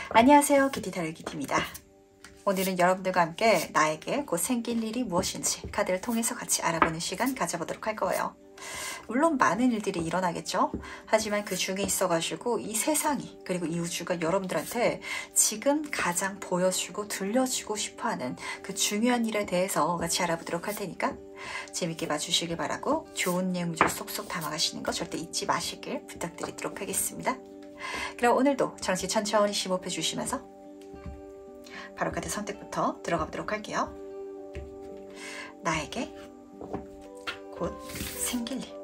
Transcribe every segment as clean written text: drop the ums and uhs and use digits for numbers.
안녕하세요, 키티타로키티입니다. 오늘은 여러분들과 함께 나에게 곧 생길 일이 무엇인지 카드를 통해서 같이 알아보는 시간 가져보도록 할 거예요. 물론 많은 일들이 일어나겠죠. 하지만 그 중에 있어가지고 이 세상이 그리고 이 우주가 여러분들한테 지금 가장 보여주고 들려주고 싶어하는 그 중요한 일에 대해서 같이 알아보도록 할 테니까 재밌게 봐주시길 바라고 좋은 내용을 쏙쏙 담아가시는 거 절대 잊지 마시길 부탁드리도록 하겠습니다. 그럼 오늘도 정신 천천히 심호흡해 주시면서 바로 카드 선택부터 들어가 보도록 할게요. 나에게 곧 생길 일.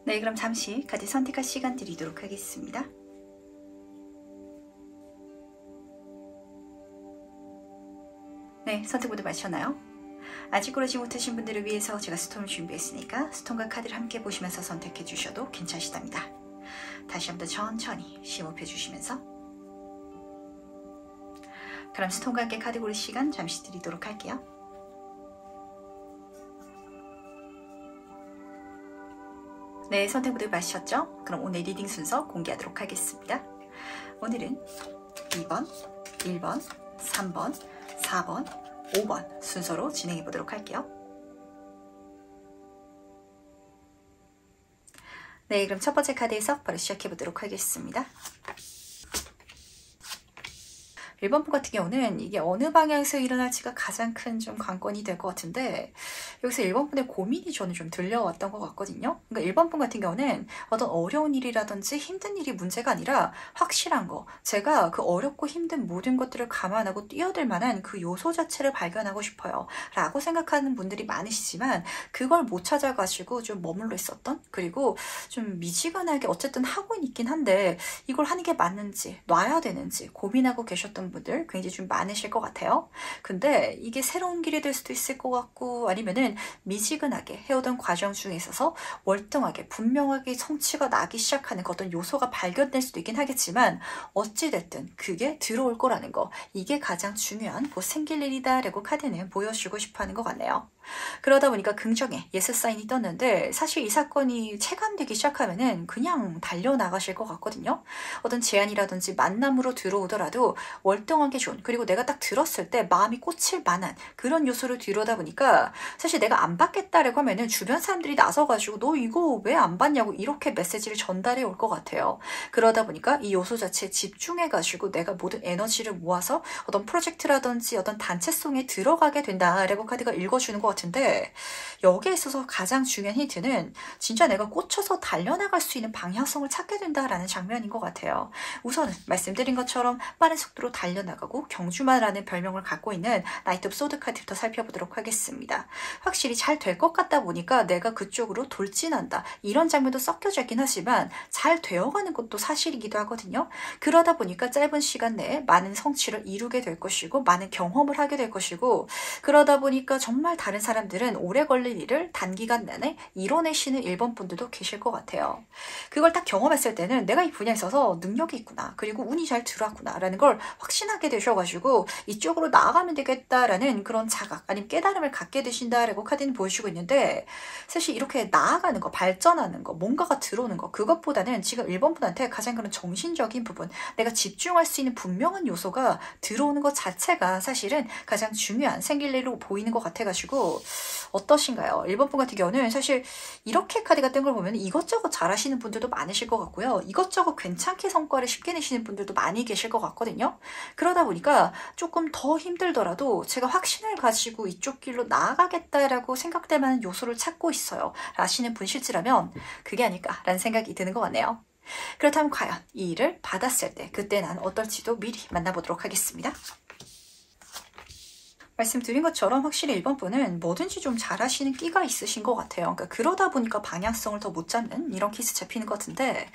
네, 그럼 잠시 카드 선택할 시간 드리도록 하겠습니다. 네, 선택 모두 마쳤나요? 아직 고르지 못하신 분들을 위해서 제가 스톤을 준비했으니까 스톤과 카드를 함께 보시면서 선택해 주셔도 괜찮으시답니다. 다시 한번 천천히 심호흡해 주시면서 그럼 스톤과 함께 카드 고를 시간 잠시 드리도록 할게요. 네, 선택 모두 마셨죠? 그럼 오늘 리딩 순서 공개하도록 하겠습니다. 오늘은 2번, 1번, 3번, 4번, 5번 순서로 진행해 보도록 할게요. 네, 그럼 첫 번째 카드에서 바로 시작해 보도록 하겠습니다. 1번 분 같은 경우는 이게 어느 방향에서 일어날지가 가장 큰 좀 관건이 될 것 같은데 여기서 1번 분의 고민이 저는 좀 들려왔던 것 같거든요. 그러니까 1번 분 같은 경우는 어떤 어려운 일이라든지 힘든 일이 문제가 아니라 확실한 거, 제가 그 어렵고 힘든 모든 것들을 감안하고 뛰어들 만한 그 요소 자체를 발견하고 싶어요 라고 생각하는 분들이 많으시지만 그걸 못 찾아가지고 좀 머물러 있었던, 그리고 좀 미지근하게 어쨌든 하고 있긴 한데 이걸 하는 게 맞는지 놔야 되는지 고민하고 계셨던 분들 굉장히 좀 많으실 것 같아요. 근데 이게 새로운 길이 될 수도 있을 것 같고 아니면은 미지근하게 해오던 과정 중에 있어서 월등하게 분명하게 성취가 나기 시작하는 그 어떤 요소가 발견될 수도 있긴 하겠지만 어찌됐든 그게 들어올 거라는 거, 이게 가장 중요한 곧 생길 일이다 라고 카드는 보여주고 싶어 하는 것 같네요. 그러다 보니까 긍정의 예스 사인이 떴는데 사실 이 사건이 체감되기 시작하면은 그냥 달려나가실 것 같거든요. 어떤 제안이라든지 만남으로 들어오더라도 월등하게 좋은, 그리고 내가 딱 들었을 때 마음이 꽂힐 만한 그런 요소를 들여다 보니까 사실 내가 안 받겠다라고 하면은 주변 사람들이 나서가지고 너 이거 왜 안 받냐고 이렇게 메시지를 전달해 올 것 같아요. 그러다 보니까 이 요소 자체에 집중해가지고 내가 모든 에너지를 모아서 어떤 프로젝트라든지 어떤 단체성에 들어가게 된다라고 카드가 읽어주는 것 같은데 여기에 있어서 가장 중요한 힌트는 진짜 내가 꽂혀서 달려나갈 수 있는 방향성을 찾게 된다라는 장면인 것 같아요. 우선은 말씀드린 것처럼 빠른 속도로 달려나가고 경주마라는 별명을 갖고 있는 나이트 오브 소드 카드부터 살펴보도록 하겠습니다. 확실히 잘 될 것 같다 보니까 내가 그쪽으로 돌진한다 이런 장면도 섞여져 있긴 하지만 잘 되어가는 것도 사실이기도 하거든요. 그러다 보니까 짧은 시간 내에 많은 성취를 이루게 될 것이고 많은 경험을 하게 될 것이고 그러다 보니까 정말 다른 사람들은 오래 걸릴 일을 단기간 내내 이뤄내시는 1번 분들도 계실 것 같아요. 그걸 딱 경험했을 때는 내가 이 분야에 있어서 능력이 있구나, 그리고 운이 잘 들어왔구나 라는 걸 확실히 확신하게 되셔가지고 이쪽으로 나아가면 되겠다라는 그런 자각 아니면 깨달음을 갖게 되신다라고 카드는 보여주고 있는데, 사실 이렇게 나아가는 거, 발전하는 거, 뭔가가 들어오는 거, 그것보다는 지금 1번 분한테 가장 그런 정신적인 부분, 내가 집중할 수 있는 분명한 요소가 들어오는 것 자체가 사실은 가장 중요한 생길 일로 보이는 것 같아가지고 어떠신가요? 1번 분 같은 경우는 사실 이렇게 카드가 뜬 걸 보면 이것저것 잘하시는 분들도 많으실 것 같고요. 이것저것 괜찮게 성과를 쉽게 내시는 분들도 많이 계실 것 같거든요. 그러다 보니까 조금 더 힘들더라도 제가 확신을 가지고 이쪽 길로 나아가겠다라고 생각될 만한 요소를 찾고 있어요 라시는 분실지라면 그게 아닐까라는 생각이 드는 것 같네요. 그렇다면 과연 이 일을 받았을 때 그때 난 어떨지도 미리 만나보도록 하겠습니다. 말씀드린 것처럼 확실히 1번 분은 뭐든지 좀 잘하시는 끼가 있으신 것 같아요. 그러니까 그러다 보니까 방향성을 더 못 잡는 이런 케이스 잡히는 것 같은데,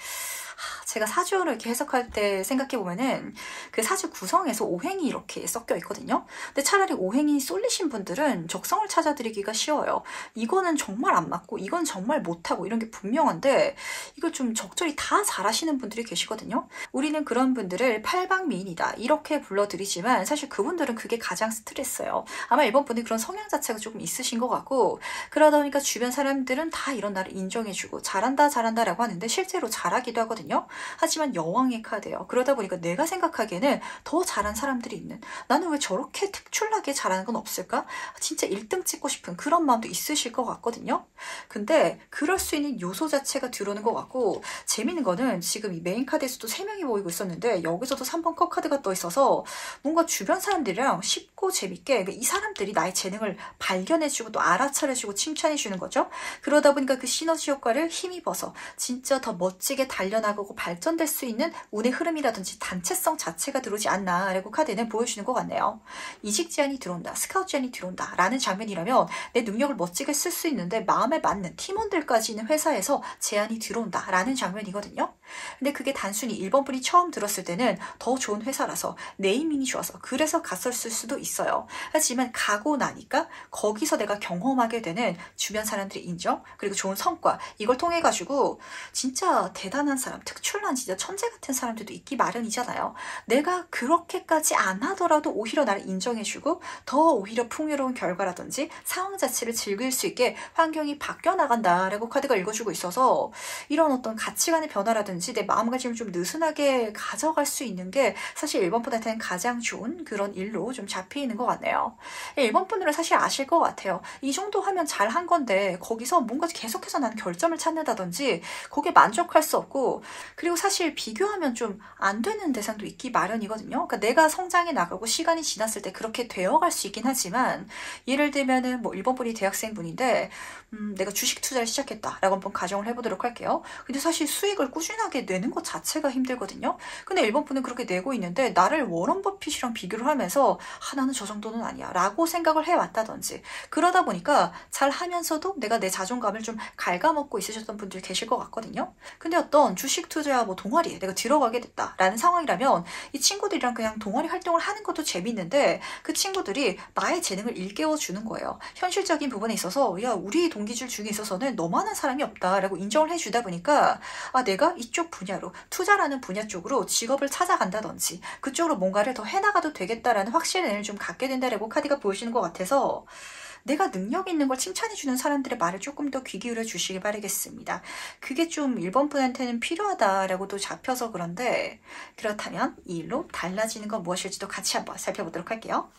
제가 사주를 이렇게 해석할 때 생각해보면은 그 사주 구성에서 오행이 이렇게 섞여 있거든요. 근데 차라리 오행이 쏠리신 분들은 적성을 찾아드리기가 쉬워요. 이거는 정말 안 맞고 이건 정말 못하고 이런 게 분명한데 이걸 좀 적절히 다 잘하시는 분들이 계시거든요. 우리는 그런 분들을 팔방미인이다 이렇게 불러드리지만 사실 그분들은 그게 가장 스트레스예요. 아마 1번 분이 그런 성향 자체가 조금 있으신 것 같고, 그러다 보니까 주변 사람들은 다 이런 나를 인정해주고 잘한다 잘한다라고 하는데 실제로 잘하기도 하거든요. 하지만 여왕의 카드예요. 그러다 보니까 내가 생각하기에는 더 잘한 사람들이 있는, 나는 왜 저렇게 특출나게 잘하는 건 없을까? 진짜 1등 찍고 싶은 그런 마음도 있으실 것 같거든요. 근데 그럴 수 있는 요소 자체가 들어오는 것 같고, 재밌는 거는 지금 이 메인 카드에서도 3명이 보이고 있었는데 여기서도 3번 컵 카드가 떠 있어서 뭔가 주변 사람들이랑 쉽고 재밌게 이 사람들이 나의 재능을 발견해주고 또 알아차려주고 칭찬해주는 거죠. 그러다 보니까 그 시너지 효과를 힘입어서 진짜 더 멋지게 달려나가고 발전될 수 있는 운의 흐름이라든지 단체성 자체가 들어오지 않나라고 카드는 보여주는 것 같네요. 이직 제안이 들어온다, 스카우트 제안이 들어온다 라는 장면이라면 내 능력을 멋지게 쓸 수 있는데 마음에 맞는 팀원들까지 있는 회사에서 제안이 들어온다 라는 장면이거든요. 근데 그게 단순히 1번 분이 처음 들었을 때는 더 좋은 회사라서 네이밍이 좋아서 그래서 갔었을 수도 있어요. 하지만 가고 나니까 거기서 내가 경험하게 되는 주변 사람들의 인정 그리고 좋은 성과, 이걸 통해 가지고 진짜 대단한 사람, 특출난 진짜 천재 같은 사람들도 있기 마련이잖아요. 내가 그렇게까지 안 하더라도 오히려 나를 인정해주고 더 오히려 풍요로운 결과라든지 상황 자체를 즐길 수 있게 환경이 바뀌어 나간다라고 카드가 읽어주고 있어서 이런 어떤 가치관의 변화라든지 내 마음가짐을 좀 느슨하게 가져갈 수 있는 게 사실 1번 분한테는 가장 좋은 그런 일로 좀 잡히는 것 같네요. 1번 분들은 사실 아실 것 같아요. 이 정도 하면 잘 한 건데 거기서 뭔가 계속해서 나는 결점을 찾는다든지 거기에 만족할 수 없고, 그리고 사실 비교하면 좀 안 되는 대상도 있기 마련이거든요. 그러니까 내가 성장해 나가고 시간이 지났을 때 그렇게 되어갈 수 있긴 하지만, 예를 들면은 뭐 1번 분이 대학생분인데 내가 주식 투자를 시작했다라고 한번 가정을 해보도록 할게요. 근데 사실 수익을 꾸준하게 내는 것 자체가 힘들거든요. 근데 1번 분은 그렇게 내고 있는데 나를 워런 버핏이랑 비교를 하면서 나는 저 정도는 아니야 라고 생각을 해왔다든지, 그러다 보니까 잘 하면서도 내가 내 자존감을 좀 갉아먹고 있으셨던 분들 계실 것 같거든요. 근데 어떤 주식 투자 뭐 동아리에 내가 들어가게 됐다라는 상황이라면 이 친구들이랑 그냥 동아리 활동을 하는 것도 재밌는데 그 친구들이 나의 재능을 일깨워 주는 거예요. 현실적인 부분에 있어서 야, 우리 동기들 중에 있어서는 너만한 사람이 없다라고 인정을 해주다 보니까 내가 이쪽 분야로 투자라는 분야 쪽으로 직업을 찾아간다든지 그쪽으로 뭔가를 더 해나가도 되겠다라는 확신을 좀 갖게 된다라고 카드가 보여주는 것 같아서, 내가 능력 있는 걸 칭찬해주는 사람들의 말을 조금 더 귀 기울여 주시길 바라겠습니다. 그게 좀 1번 분한테는 필요하다라고도 잡혀서 그런데, 그렇다면 이 일로 달라지는 건 무엇일지도 같이 한번 살펴보도록 할게요.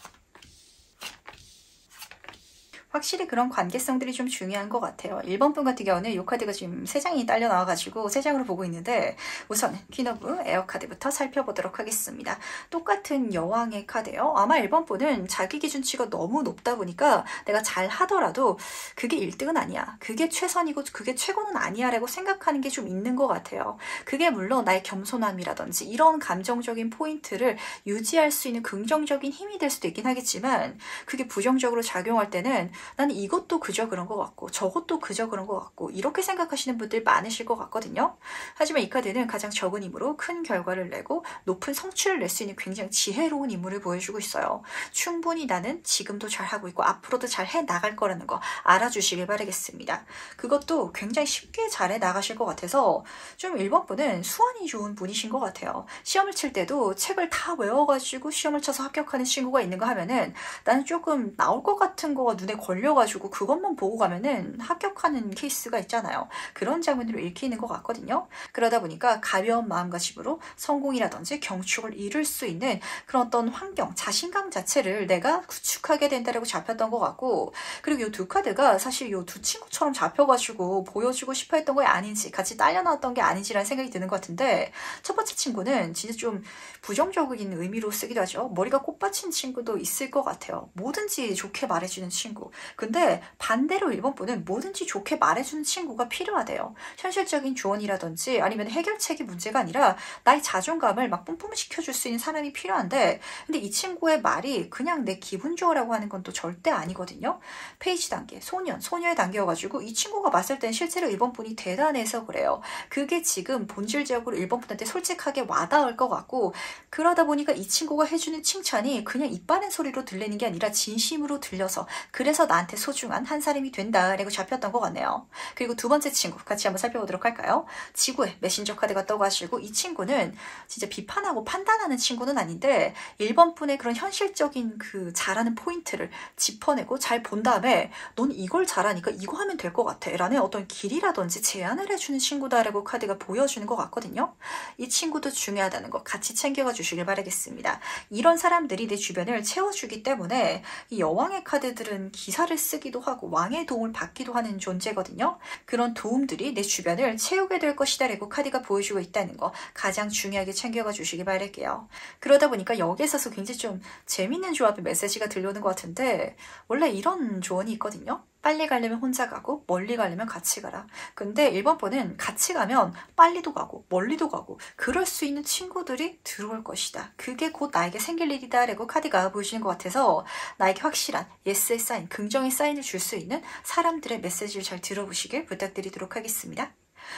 확실히 그런 관계성들이 좀 중요한 것 같아요. 1번 분 같은 경우는 이 카드가 지금 3장이 딸려 나와가지고 3장으로 보고 있는데, 우선 퀸 오브 에어 카드부터 살펴보도록 하겠습니다. 똑같은 여왕의 카드예요. 아마 1번 분은 자기 기준치가 너무 높다 보니까 내가 잘 하더라도 그게 1등은 아니야, 그게 최선이고 그게 최고는 아니야 라고 생각하는 게 좀 있는 것 같아요. 그게 물론 나의 겸손함이라든지 이런 감정적인 포인트를 유지할 수 있는 긍정적인 힘이 될 수도 있긴 하겠지만, 그게 부정적으로 작용할 때는 나는 이것도 그저 그런 것 같고 저것도 그저 그런 것 같고 이렇게 생각하시는 분들 많으실 것 같거든요. 하지만 이 카드는 가장 적은 힘으로 큰 결과를 내고 높은 성취를 낼 수 있는 굉장히 지혜로운 인물을 보여주고 있어요. 충분히 나는 지금도 잘하고 있고 앞으로도 잘 해나갈 거라는 거 알아주시길 바라겠습니다. 그것도 굉장히 쉽게 잘 해나가실 것 같아서 좀 1번 분은 수완이 좋은 분이신 것 같아요. 시험을 칠 때도 책을 다 외워가지고 시험을 쳐서 합격하는 친구가 있는가 하면은 나는 조금 나올 것 같은 거가 눈에 걸려가지고 그것만 보고 가면은 합격하는 케이스가 있잖아요. 그런 장면으로 읽히는 것 같거든요. 그러다 보니까 가벼운 마음가짐으로 성공이라든지 경축을 이룰 수 있는 그런 어떤 환경, 자신감 자체를 내가 구축하게 된다라고 잡혔던 것 같고, 그리고 이 두 카드가 사실 이 두 친구처럼 잡혀가지고 보여주고 싶어 했던 게 아닌지, 같이 딸려 나왔던 게 아닌지라는 생각이 드는 것 같은데, 첫 번째 친구는 진짜 좀 부정적인 의미로 쓰기도 하죠. 머리가 꽃받친 친구도 있을 것 같아요. 뭐든지 좋게 말해주는 친구. 근데 반대로 1번 분은 뭐든지 좋게 말해주는 친구가 필요하대요. 현실적인 조언이라든지 아니면 해결책이 문제가 아니라 나의 자존감을 막 뿜뿜시켜줄 수 있는 사람이 필요한데, 근데 이 친구의 말이 그냥 내 기분 좋으라고 하는 건 또 절대 아니거든요. 페이지 단계, 소녀의 단계여가지고 이 친구가 봤을 땐 실제로 1번 분이 대단해서 그래요. 그게 지금 본질적으로 1번 분한테 솔직하게 와닿을 것 같고, 그러다 보니까 이 친구가 해주는 칭찬이 그냥 입 바른 소리로 들리는 게 아니라 진심으로 들려서 그래서 나한테 소중한 한 사람이 된다라고 잡혔던 것 같네요. 그리고 두 번째 친구 같이 한번 살펴보도록 할까요? 지구의 메신저 카드가 떠가지고 이 친구는 진짜 비판하고 판단하는 친구는 아닌데 1번 분의 그런 현실적인 그 잘하는 포인트를 짚어내고 잘 본 다음에 넌 이걸 잘하니까 이거 하면 될 것 같아 라는 어떤 길이라든지 제안을 해주는 친구다라고 카드가 보여주는 것 같거든요. 이 친구도 중요하다는 거 같이 챙겨가 주시길 바라겠습니다. 이런 사람들이 내 주변을 채워주기 때문에 이 여왕의 카드들은 기사를 쓰기도 하고 왕의 도움을 받기도 하는 존재거든요. 그런 도움들이 내 주변을 채우게 될 것이다 라고 카드가 보여주고 있다는 거 가장 중요하게 챙겨가 주시기 바랄게요. 그러다 보니까 여기에 있어서 굉장히 좀 재밌는 조합의 메시지가 들려오는 것 같은데, 원래 이런 조언이 있거든요. 빨리 가려면 혼자 가고 멀리 가려면 같이 가라. 근데 1번 번은 같이 가면 빨리도 가고 멀리도 가고 그럴 수 있는 친구들이 들어올 것이다. 그게 곧 나에게 생길 일이다 라고 카드가 보여주는 것 같아서 나에게 확실한 예스의 사인, 긍정의 사인을 줄 수 있는 사람들의 메시지를 잘 들어보시길 부탁드리도록 하겠습니다.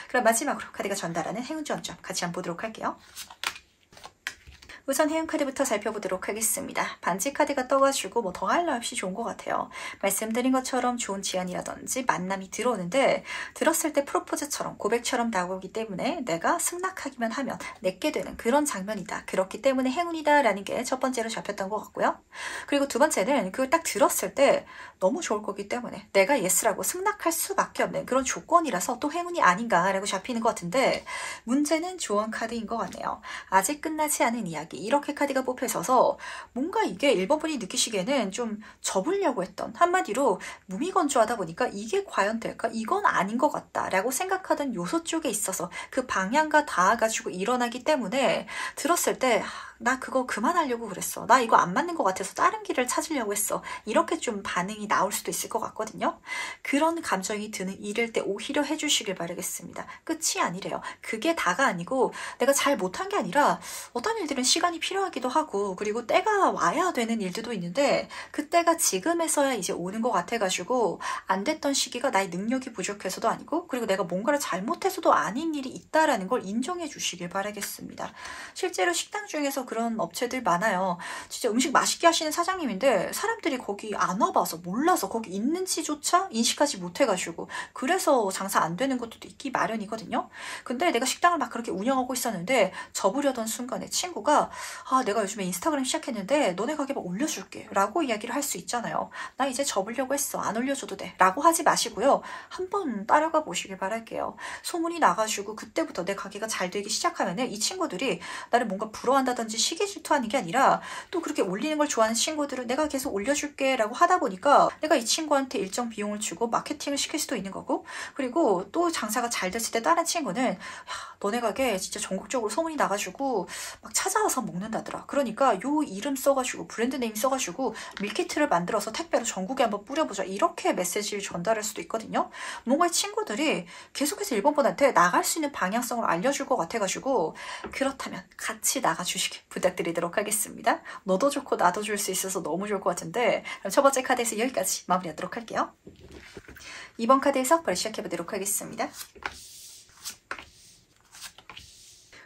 그럼 마지막으로 카드가 전달하는 행운 지원점 같이 한번 보도록 할게요. 우선 해운 카드부터 살펴보도록 하겠습니다. 반지 카드가 떠가지고 뭐 더할 나 없이 좋은 것 같아요. 말씀드린 것처럼 좋은 제안이라든지 만남이 들어오는데 들었을 때 프로포즈처럼 고백처럼 다가오기 때문에 내가 승낙하기만 하면 내게 되는 그런 장면이다. 그렇기 때문에 행운이다 라는 게 첫 번째로 잡혔던 것 같고요. 그리고 두 번째는 그걸 딱 들었을 때 너무 좋을 거기 때문에 내가 예스라고 승낙할 수밖에 없는 그런 조건이라서 또 행운이 아닌가라고 잡히는 것 같은데, 문제는 조언 카드인 것 같네요. 아직 끝나지 않은 이야기, 이렇게 카드가 뽑혀 있어서 뭔가 이게 1번 분이 느끼시기에는 좀 접으려고 했던, 한마디로 무미건조하다 보니까 이게 과연 될까? 이건 아닌 것 같다 라고 생각하던 요소 쪽에 있어서 그 방향과 닿아가지고 일어나기 때문에 들었을 때 나 그거 그만하려고 그랬어. 나 이거 안 맞는 것 같아서 다른 길을 찾으려고 했어. 이렇게 좀 반응이 나올 수도 있을 것 같거든요. 그런 감정이 드는 일일 때 오히려 해주시길 바라겠습니다. 끝이 아니래요. 그게 다가 아니고 내가 잘 못한 게 아니라 어떤 일들은 시간이 필요하기도 하고 그리고 때가 와야 되는 일들도 있는데 그 때가 지금에서야 이제 오는 것 같아가지고 안 됐던 시기가 나의 능력이 부족해서도 아니고 그리고 내가 뭔가를 잘못해서도 아닌 일이 있다라는 걸 인정해 주시길 바라겠습니다. 실제로 식당 중에서 그런 업체들 많아요. 진짜 음식 맛있게 하시는 사장님인데 사람들이 거기 안 와봐서 몰라서 거기 있는지조차 인식하지 못해가지고 그래서 장사 안 되는 것도 있기 마련이거든요. 근데 내가 식당을 막 그렇게 운영하고 있었는데 접으려던 순간에 친구가 내가 요즘에 인스타그램 시작했는데 너네 가게 막 올려줄게 라고 이야기를 할 수 있잖아요. 나 이제 접으려고 했어. 안 올려줘도 돼 라고 하지 마시고요. 한번 따라가 보시길 바랄게요. 소문이 나가지고 그때부터 내 가게가 잘 되기 시작하면 이 친구들이 나를 뭔가 부러워한다든지 시기 질투하는 게 아니라 또 그렇게 올리는 걸 좋아하는 친구들은 내가 계속 올려줄게 라고 하다 보니까 내가 이 친구한테 일정 비용을 주고 마케팅을 시킬 수도 있는 거고, 그리고 또 장사가 잘 됐을 때 다른 친구는 야, 너네 가게 진짜 전국적으로 소문이 나가지고 막 찾아와서 먹는다더라. 그러니까 요 이름 써가지고 브랜드 네임 써가지고 밀키트를 만들어서 택배로 전국에 한번 뿌려보자. 이렇게 메시지를 전달할 수도 있거든요. 뭔가 이 친구들이 계속해서 1번 분한테 나갈 수 있는 방향성을 알려줄 것 같아가지고 그렇다면 같이 나가주시길 부탁드리도록 하겠습니다. 너도 좋고 나도 줄 수 있어서 너무 좋을 것 같은데 그럼 첫 번째 카드에서 여기까지 마무리하도록 할게요. 2번 카드에서 바로 시작해보도록 하겠습니다.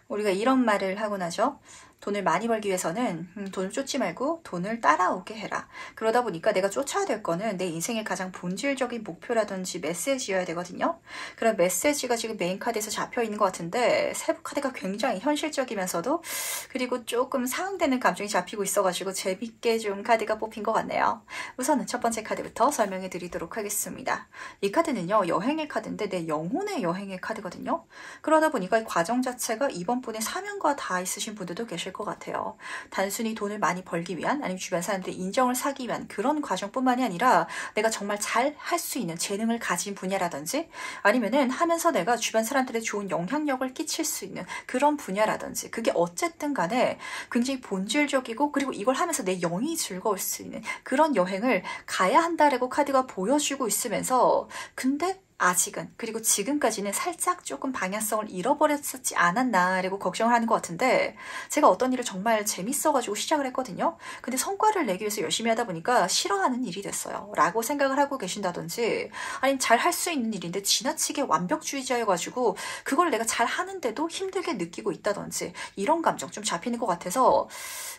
우리가 이런 말을 하곤 하죠. 돈을 많이 벌기 위해서는 돈을 쫓지 말고 돈을 따라오게 해라. 그러다 보니까 내가 쫓아야 될 거는 내 인생의 가장 본질적인 목표라든지 메시지여야 되거든요. 그런 메시지가 지금 메인 카드에서 잡혀 있는 것 같은데 세부 카드가 굉장히 현실적이면서도 그리고 조금 상응되는 감정이 잡히고 있어가지고 재밌게 좀 카드가 뽑힌 것 같네요. 우선은 첫 번째 카드부터 설명해 드리도록 하겠습니다. 이 카드는요. 여행의 카드인데 내 영혼의 여행의 카드거든요. 그러다 보니까 이 과정 자체가 이번 분의 사명과 다 있으신 분들도 계실 것 같아요. 단순히 돈을 많이 벌기 위한 아니면 주변 사람들의 인정을 사기 위한 그런 과정뿐만이 아니라 내가 정말 잘 할 수 있는 재능을 가진 분야라든지 아니면은 하면서 내가 주변 사람들의 좋은 영향력을 끼칠 수 있는 그런 분야라든지 그게 어쨌든 간에 굉장히 본질적이고 그리고 이걸 하면서 내 영이 즐거울 수 있는 그런 여행을 가야 한다라고 카드가 보여주고 있으면서 근데 아직은 그리고 지금까지는 살짝 조금 방향성을 잃어버렸었지 않았나라고 걱정을 하는 것 같은데 제가 어떤 일을 정말 재밌어가지고 시작을 했거든요. 근데 성과를 내기 위해서 열심히 하다 보니까 싫어하는 일이 됐어요 라고 생각을 하고 계신다든지 아니면 잘 할 수 있는 일인데 지나치게 완벽주의자여가지고 그걸 내가 잘 하는데도 힘들게 느끼고 있다든지 이런 감정 좀 잡히는 것 같아서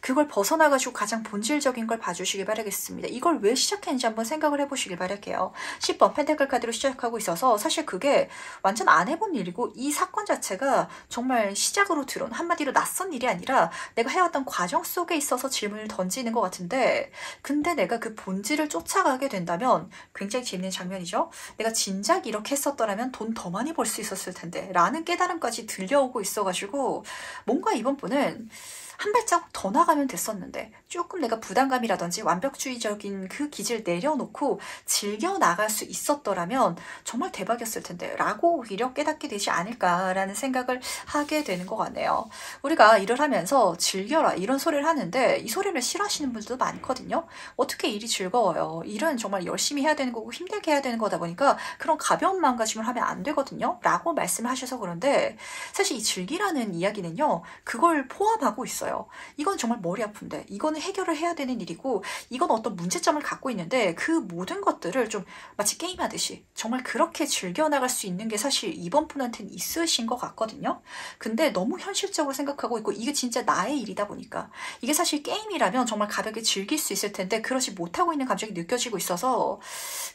그걸 벗어나가지고 가장 본질적인 걸 봐주시길 바라겠습니다. 이걸 왜 시작했는지 한번 생각을 해보시길 바랄게요. 10번 펜타클 카드로 시작하고 있어서 사실 그게 완전 안 해본 일이고 이 사건 자체가 정말 시작으로 들어온 한마디로 낯선 일이 아니라 내가 해왔던 과정 속에 있어서 질문을 던지는 것 같은데 근데 내가 그 본질을 쫓아가게 된다면 굉장히 재밌는 장면이죠. 내가 진작 이렇게 했었더라면 돈 더 많이 벌 수 있었을 텐데 라는 깨달음까지 들려오고 있어가지고 뭔가 이번 분은 한 발자국 더 나가면 됐었는데 조금 내가 부담감이라든지 완벽주의적인 그 기질을 내려놓고 즐겨 나갈 수 있었더라면 정말 대박이었을 텐데 라고 오히려 깨닫게 되지 않을까라는 생각을 하게 되는 것 같네요. 우리가 일을 하면서 즐겨라 이런 소리를 하는데 이 소리를 싫어하시는 분들도 많거든요. 어떻게 일이 즐거워요. 일은 정말 열심히 해야 되는 거고 힘들게 해야 되는 거다 보니까 그런 가벼운 마음가짐을 하면 안 되거든요 라고 말씀을 하셔서 그런데 사실 이 즐기라는 이야기는요 그걸 포함하고 있어요. 이건 정말 머리 아픈데 이거는 해결을 해야 되는 일이고 이건 어떤 문제점을 갖고 있는데 그 모든 것들을 좀 마치 게임하듯이 정말 그렇게 즐겨나갈 수 있는 게 사실 이번 분한테는 있으신 것 같거든요. 근데 너무 현실적으로 생각하고 있고 이게 진짜 나의 일이다 보니까 이게 사실 게임이라면 정말 가볍게 즐길 수 있을 텐데 그러지 못하고 있는 감정이 느껴지고 있어서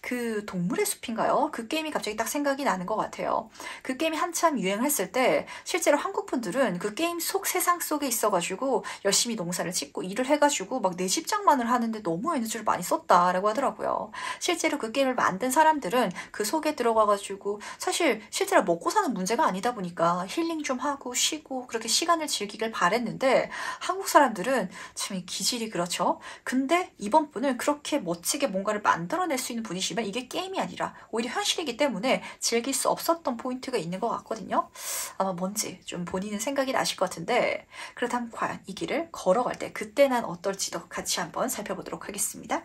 그 동물의 숲인가요? 그 게임이 갑자기 딱 생각이 나는 것 같아요. 그 게임이 한참 유행했을 때 실제로 한국 분들은 그 게임 속 세상 속에 있어가지고 열심히 농사를 짓고 일을 해가지고 막 내 집장만을 하는데 너무 에너지를 많이 썼다라고 하더라고요. 실제로 그 게임을 만든 사람들은 그 속에 들어가가지고 사실 실제로 먹고 사는 문제가 아니다 보니까 힐링 좀 하고 쉬고 그렇게 시간을 즐기길 바랬는데 한국 사람들은 참 이 기질이 그렇죠. 근데 이번 분은 그렇게 멋지게 뭔가를 만들어낼 수 있는 분이시면 이게 게임이 아니라 오히려 현실이기 때문에 즐길 수 없었던 포인트가 있는 것 같거든요. 아마 뭔지 좀 본인은 생각이 나실 것 같은데 그렇다면 과연 이 길을 걸어갈 때 그때 난 어떨지도 같이 한번 살펴보도록 하겠습니다.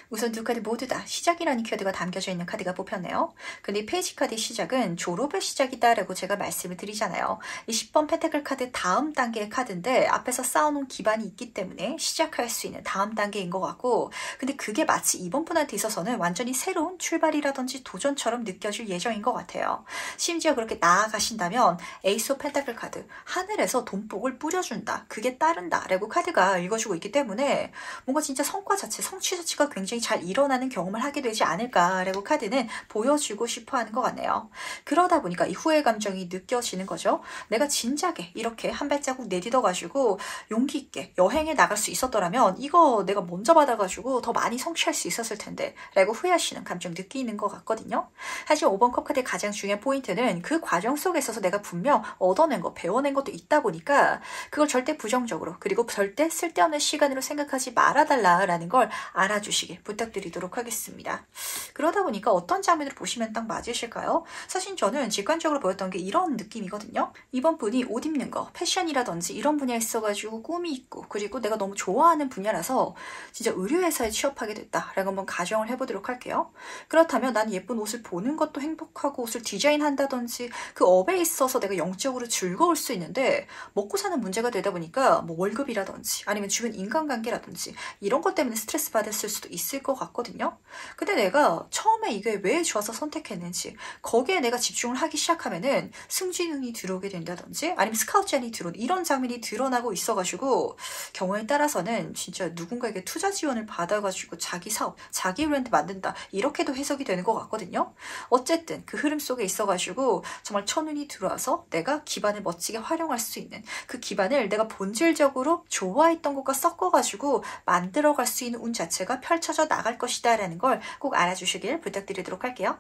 우선 두 카드 모두 다 시작이라는 키워드가 담겨져 있는 카드가 뽑혔네요. 근데 이 페이지 카드의 시작은 졸업의 시작이다 라고 제가 말씀을 드리잖아요. 이 10번 펜타클 카드 다음 단계의 카드인데 앞에서 쌓아놓은 기반이 있기 때문에 시작할 수 있는 다음 단계인 것 같고 근데 그게 마치 이번 분한테 있어서는 완전히 새로운 출발이라든지 도전처럼 느껴질 예정인 것 같아요. 심지어 그렇게 나아가신다면 에이스 오브 펜타클 카드 하늘에서 돈복을 뿌려준다. 그게 따른다 라고 카드가 읽어주고 있기 때문에 뭔가 진짜 성과 자체 성취 자체가 굉장히 잘 일어나는 경험을 하게 되지 않을까라고 카드는 보여주고 싶어하는 것 같네요. 그러다 보니까 이 후회 감정이 느껴지는 거죠. 내가 진작에 이렇게 한 발자국 내딛어가지고 용기 있게 여행에 나갈 수 있었더라면 이거 내가 먼저 받아가지고 더 많이 성취할 수 있었을 텐데 라고 후회하시는 감정 느끼는 것 같거든요. 사실 5번 컵 카드의 가장 중요한 포인트는 그 과정 속에 있어서 내가 분명 얻어낸 거 배워낸 것도 있다 보니까 그걸 절대 부정적으로 그리고 절대 쓸데없는 시간으로 생각하지 말아달라라는 걸 알아주시길 부탁드리도록 하겠습니다. 그러다 보니까 어떤 장면을 보시면 딱 맞으실까요? 사실 저는 직관적으로 보였던 게 이런 느낌이거든요. 이번 분이 옷 입는 거, 패션이라든지 이런 분야에 있어가지고 꿈이 있고, 그리고 내가 너무 좋아하는 분야라서 진짜 의류회사에 취업하게 됐다라고 한번 가정을 해보도록 할게요. 그렇다면 난 예쁜 옷을 보는 것도 행복하고 옷을 디자인한다든지 그 업에 있어서 내가 영적으로 즐거울 수 있는데 먹고 사는 문제가 되다 보니까 뭐 월급이라든지 아니면 주변 인간관계라든지 이런 것 때문에 스트레스 받았을 수도 있을 것 같거든요. 근데 내가 처음에 이게 왜 좋아서 선택했는지 거기에 내가 집중을 하기 시작하면은 승진운이 들어오게 된다든지 아니면 스카우트 제안이 들어오는 이런 장면이 드러나고 있어가지고 경우에 따라서는 진짜 누군가에게 투자 지원을 받아가지고 자기 사업, 자기 브랜드 만든다 이렇게도 해석이 되는 것 같거든요. 어쨌든 그 흐름 속에 있어가지고 정말 천운이 들어와서 내가 기반을 멋지게 활용할 수 있는 그 기반을 내가 본질적으로 좋아했던 것과 섞어가지고 만들어갈 수 있는 운 자체가 펼쳐져 나갈 것이다 라는 걸 꼭 알아주시길 부탁드리도록 할게요.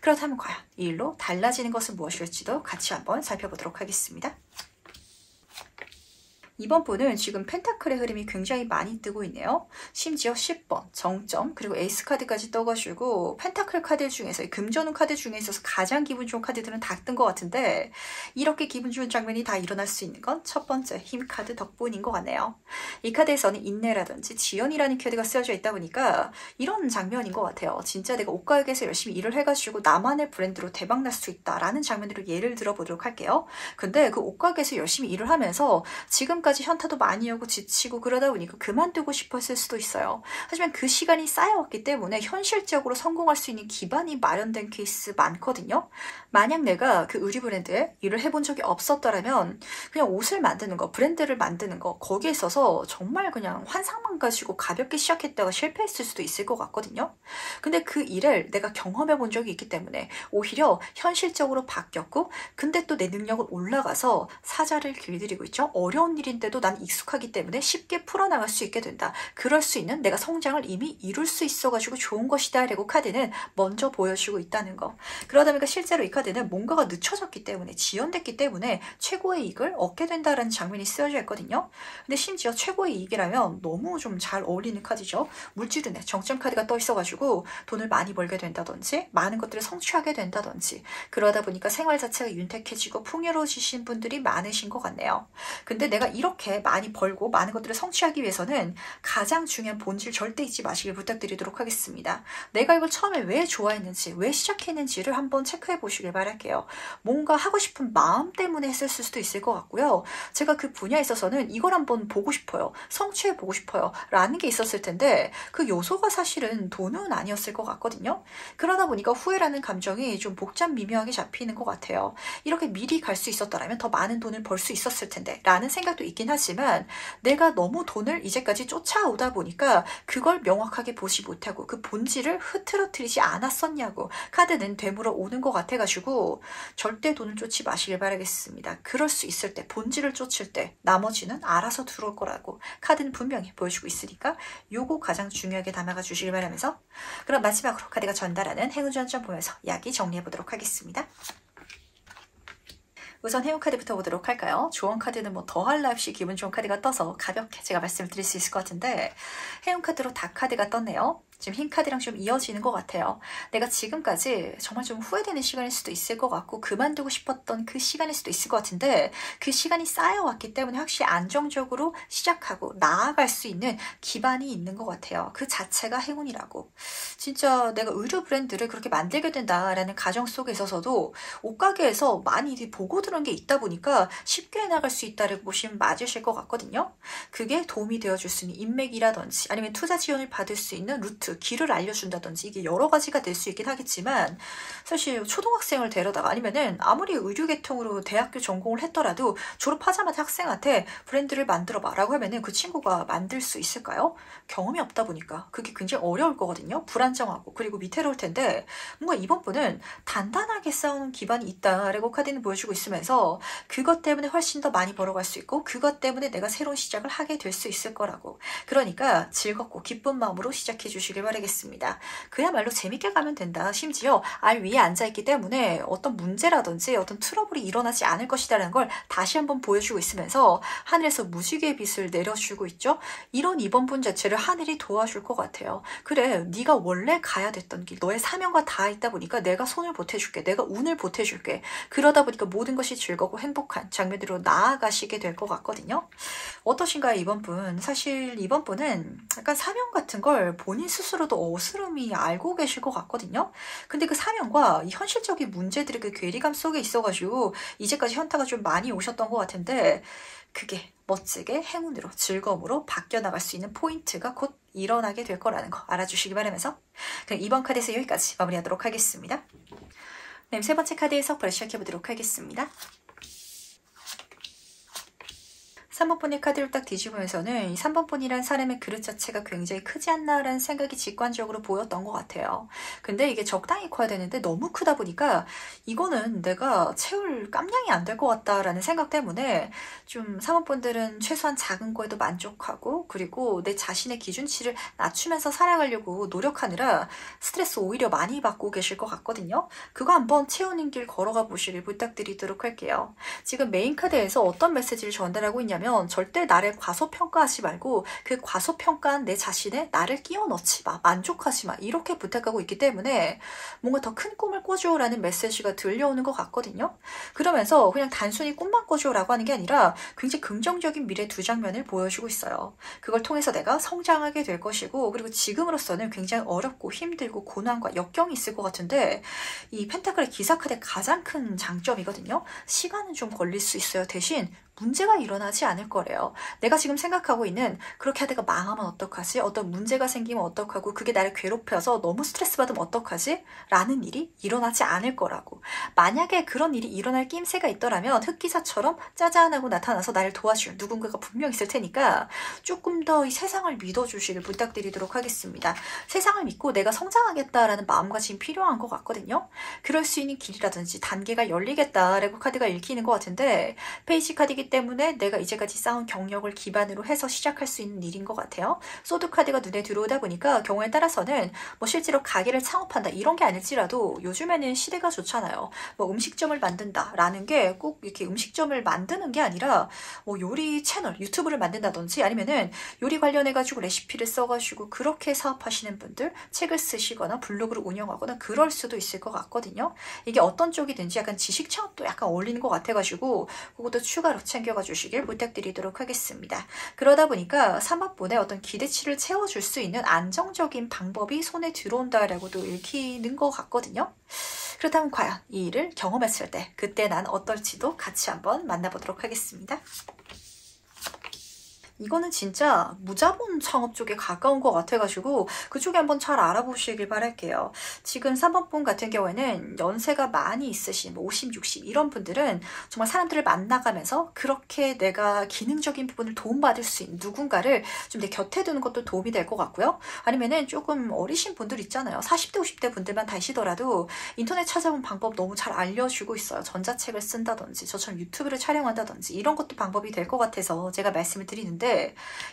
그렇다면 과연 이 일로 달라지는 것은 무엇일지도 같이 한번 살펴보도록 하겠습니다. 이번 분은 지금 펜타클의 흐름이 굉장히 많이 뜨고 있네요. 심지어 10번, 정점, 그리고 에이스 카드까지 떠가지고 펜타클 카드 중에서 금전운 카드 중에 있어서 가장 기분 좋은 카드들은 다 뜬 것 같은데 이렇게 기분 좋은 장면이 다 일어날 수 있는 건 첫 번째 힘 카드 덕분인 것 같네요. 이 카드에서는 인내라든지 지연이라는 카드가 쓰여져 있다 보니까 이런 장면인 것 같아요. 진짜 내가 옷가게에서 열심히 일을 해가지고 나만의 브랜드로 대박날 수 있다라는 장면으로 예를 들어보도록 할게요. 근데 그 옷가게에서 열심히 일을 하면서 지금까지 현타도 많이 오고 지치고 그러다 보니까 그만두고 싶었을 수도 있어요. 하지만 그 시간이 쌓여왔기 때문에 현실적으로 성공할 수 있는 기반이 마련된 케이스 많거든요. 만약 내가 그 의류 브랜드에 일을 해본 적이 없었더라면 그냥 옷을 만드는 거, 브랜드를 만드는 거 거기에 있어서 정말 그냥 환상만 가지고 가볍게 시작했다가 실패했을 수도 있을 것 같거든요. 근데 그 일을 내가 경험해 본 적이 있기 때문에 오히려 현실적으로 바뀌었고 근데 또 내 능력은 올라가서 사자를 길들이고 있죠. 어려운 일인데도 난 익숙하기 때문에 쉽게 풀어나갈 수 있게 된다. 그럴 수 있는 내가 성장을 이미 이룰 수 있어가지고 좋은 것이다 라고 카드는 먼저 보여주고 있다는 거. 그러다 보니까 실제로 이 카드는 뭔가가 늦춰졌기 때문에 지연됐기 때문에 최고의 이익을 얻게 된다는 장면이 쓰여져 있거든요. 근데 심지어 최고의 이익이라면 너무 좀 잘 어울리는 카드죠. 물질운에 정점 카드가 떠 있어가지고 돈을 많이 벌게 된다든지 많은 것들을 성취하게 된다든지 그러다 보니까 생활 자체가 윤택해지고 풍요로워지신 분들이 많으신 것 같네요. 근데 내가 이렇게 많이 벌고 많은 것들을 성취하기 위해서는 가장 중요한 본질 절대 잊지 마시길 부탁드리도록 하겠습니다. 내가 이걸 처음에 왜 좋아했는지 왜 시작했는지를 한번 체크해 보시길 바랄게요. 뭔가 하고 싶은 마음 때문에 했을 수도 있을 것 같고요. 제가 그 분야에 있어서는 이걸 한번 보고 싶어요. 성취해 보고 싶어요. 라는 게 있었을 텐데 그 요소가 사실은 돈은 아니었을 것 같거든요. 그러다 보니까 후회라는 감정이 좀 복잡 미묘하게 잡히는 것 같아요. 이렇게 미리 갈 수 있었더라면 더 많은 돈을 벌 수 있었을 텐데 라는 생각도 있긴 하지만 내가 너무 돈을 이제까지 쫓아오다 보니까 그걸 명확하게 보지 못하고 그 본질을 흐트러뜨리지 않았었냐고 카드는 되물어 오는 것 같아가지고 절대 돈을 쫓지 마시길 바라겠습니다. 그럴 수 있을 때 본질을 쫓을 때 나머지는 알아서 들어올 거라고 카드는 분명히 보여주고 있으니까 요거 가장 중요하게 담아가 주시길 바라면서 그럼 마지막으로 카드가 전달하는 행운전점 보면서 이야기 정리해 보도록 하겠습니다. 우선 행운 카드부터 보도록 할까요? 조언 카드는 뭐 더할 나 없이 기분 좋은 카드가 떠서 가볍게 제가 말씀을 드릴 수 있을 것 같은데 행운 카드로 다 카드가 떴네요. 지금 흰 카드랑 좀 이어지는 것 같아요. 내가 지금까지 정말 좀 후회되는 시간일 수도 있을 것 같고 그만두고 싶었던 그 시간일 수도 있을 것 같은데 그 시간이 쌓여왔기 때문에 확실히 안정적으로 시작하고 나아갈 수 있는 기반이 있는 것 같아요. 그 자체가 행운이라고. 진짜 내가 의류 브랜드를 그렇게 만들게 된다라는 가정 속에 있어서도 옷가게에서 많이 보고 들은 게 있다 보니까 쉽게 나갈 수 있다고 보시면 맞으실 것 같거든요. 그게 도움이 되어줄 수 있는 인맥이라든지 아니면 투자 지원을 받을 수 있는 루트 길을 알려준다든지 이게 여러 가지가 될 수 있긴 하겠지만 사실 초등학생을 데려다가 아니면은 아무리 의류 계통으로 대학교 전공을 했더라도 졸업하자마자 학생한테 브랜드를 만들어봐 라고 하면은 그 친구가 만들 수 있을까요? 경험이 없다 보니까 그게 굉장히 어려울 거거든요. 불안정하고 그리고 위태로울 텐데 뭔가 이번 분은 단단하게 쌓아놓은 기반이 있다라고 카드는 보여주고 있으면서 그것 때문에 훨씬 더 많이 벌어갈 수 있고 그것 때문에 내가 새로운 시작을 하게 될 수 있을 거라고. 그러니까 즐겁고 기쁜 마음으로 시작해 주시길 보시길 바라겠습니다. 그야말로 재밌게 가면 된다. 심지어 알 위에 앉아있기 때문에 어떤 문제라든지 어떤 트러블이 일어나지 않을 것이라는 걸 다시 한번 보여주고 있으면서 하늘에서 무지개의 빛을 내려주고 있죠. 이런 2번분 자체를 하늘이 도와줄 것 같아요. 그래, 네가 원래 가야 됐던 길, 너의 사명과 닿아 있다 보니까 내가 손을 보태줄게. 내가 운을 보태줄게. 그러다 보니까 모든 것이 즐겁고 행복한 장면으로 나아가시게 될 것 같거든요. 어떠신가요, 이번 분? 사실 이번 분은 약간 사명 같은 걸 본인 스스로도 어스름이 알고 계실 것 같거든요. 근데 그 사명과 이 현실적인 문제들의 그 괴리감 속에 있어가지고 이제까지 현타가 좀 많이 오셨던 것 같은데 그게 멋지게 행운으로 즐거움으로 바뀌어나갈 수 있는 포인트가 곧 일어나게 될 거라는 거 알아주시기 바라면서 그럼 이번 카드에서 여기까지 마무리하도록 하겠습니다. 네, 세 번째 카드의 석불을 시작해보도록 하겠습니다. 3번분의 카드를 딱 뒤집으면서는 이 3번분이란 사람의 그릇 자체가 굉장히 크지 않나라는 생각이 직관적으로 보였던 것 같아요. 근데 이게 적당히 커야 되는데 너무 크다 보니까 이거는 내가 채울 깜냥이 안 될 것 같다라는 생각 때문에 좀 3번분들은 최소한 작은 거에도 만족하고 그리고 내 자신의 기준치를 낮추면서 살아가려고 노력하느라 스트레스 오히려 많이 받고 계실 것 같거든요. 그거 한번 채우는 길 걸어가 보시길 부탁드리도록 할게요. 지금 메인 카드에서 어떤 메시지를 전달하고 있냐면 절대 나를 과소평가하지 말고 그 과소평가한 내 자신에 나를 끼워 넣지 마. 만족하지 마. 이렇게 부탁하고 있기 때문에 뭔가 더 큰 꿈을 꿔줘라는 메시지가 들려오는 것 같거든요. 그러면서 그냥 단순히 꿈만 꿔줘라고 하는 게 아니라 굉장히 긍정적인 미래 두 장면을 보여주고 있어요. 그걸 통해서 내가 성장하게 될 것이고 그리고 지금으로서는 굉장히 어렵고 힘들고 고난과 역경이 있을 것 같은데 이 펜타클의 기사 카드의 가장 큰 장점이거든요. 시간은 좀 걸릴 수 있어요. 대신 문제가 일어나지 않을 거래요. 내가 지금 생각하고 있는 그렇게 하다가 망하면 어떡하지? 어떤 문제가 생기면 어떡하고 그게 나를 괴롭혀서 너무 스트레스 받으면 어떡하지? 라는 일이 일어나지 않을 거라고. 만약에 그런 일이 일어날 낌새가 있더라면 흑기사처럼 짜잔하고 나타나서 나를 도와줄 누군가가 분명 있을 테니까 조금 더 이 세상을 믿어주시길 부탁드리도록 하겠습니다. 세상을 믿고 내가 성장하겠다라는 마음가짐이 필요한 것 같거든요. 그럴 수 있는 길이라든지 단계가 열리겠다라고 카드가 읽히는 것 같은데 페이지 카드이기 때문에 내가 이제까지 쌓은 경력을 기반으로 해서 시작할 수 있는 일인 것 같아요. 소드 카드가 눈에 들어오다 보니까 경우에 따라서는 뭐 실제로 가게를 창업한다 이런 게 아닐지라도 요즘에는 시대가 좋잖아요. 뭐 음식점을 만든다라는 게 꼭 이렇게 음식점을 만드는 게 아니라 뭐 요리 채널 유튜브를 만든다든지 아니면은 요리 관련해가지고 레시피를 써가지고 그렇게 사업하시는 분들 책을 쓰시거나 블로그를 운영하거나 그럴 수도 있을 것 같거든요. 이게 어떤 쪽이든지 약간 지식 창업도 약간 어울리는 것 같아가지고 그것도 추가로 챙겨가 주시길 부탁드리도록 하겠습니다. 그러다 보니까 3번분의 어떤 기대치를 채워줄 수 있는 안정적인 방법이 손에 들어온다라고도 읽히는 것 같거든요. 그렇다면 과연 이 일을 경험했을 때 그때 난 어떨지도 같이 한번 만나보도록 하겠습니다. 이거는 진짜 무자본 창업 쪽에 가까운 것 같아가지고 그쪽에 한번 잘 알아보시길 바랄게요. 지금 3번분 같은 경우에는 연세가 많이 있으신 50, 60 이런 분들은 정말 사람들을 만나가면서 그렇게 내가 기능적인 부분을 도움받을 수 있는 누군가를 좀 내 곁에 두는 것도 도움이 될 것 같고요. 아니면은 조금 어리신 분들 있잖아요. 40대, 50대 분들만 다시더라도 인터넷 찾아본 방법 너무 잘 알려주고 있어요. 전자책을 쓴다든지 저처럼 유튜브를 촬영한다든지 이런 것도 방법이 될 것 같아서 제가 말씀을 드리는데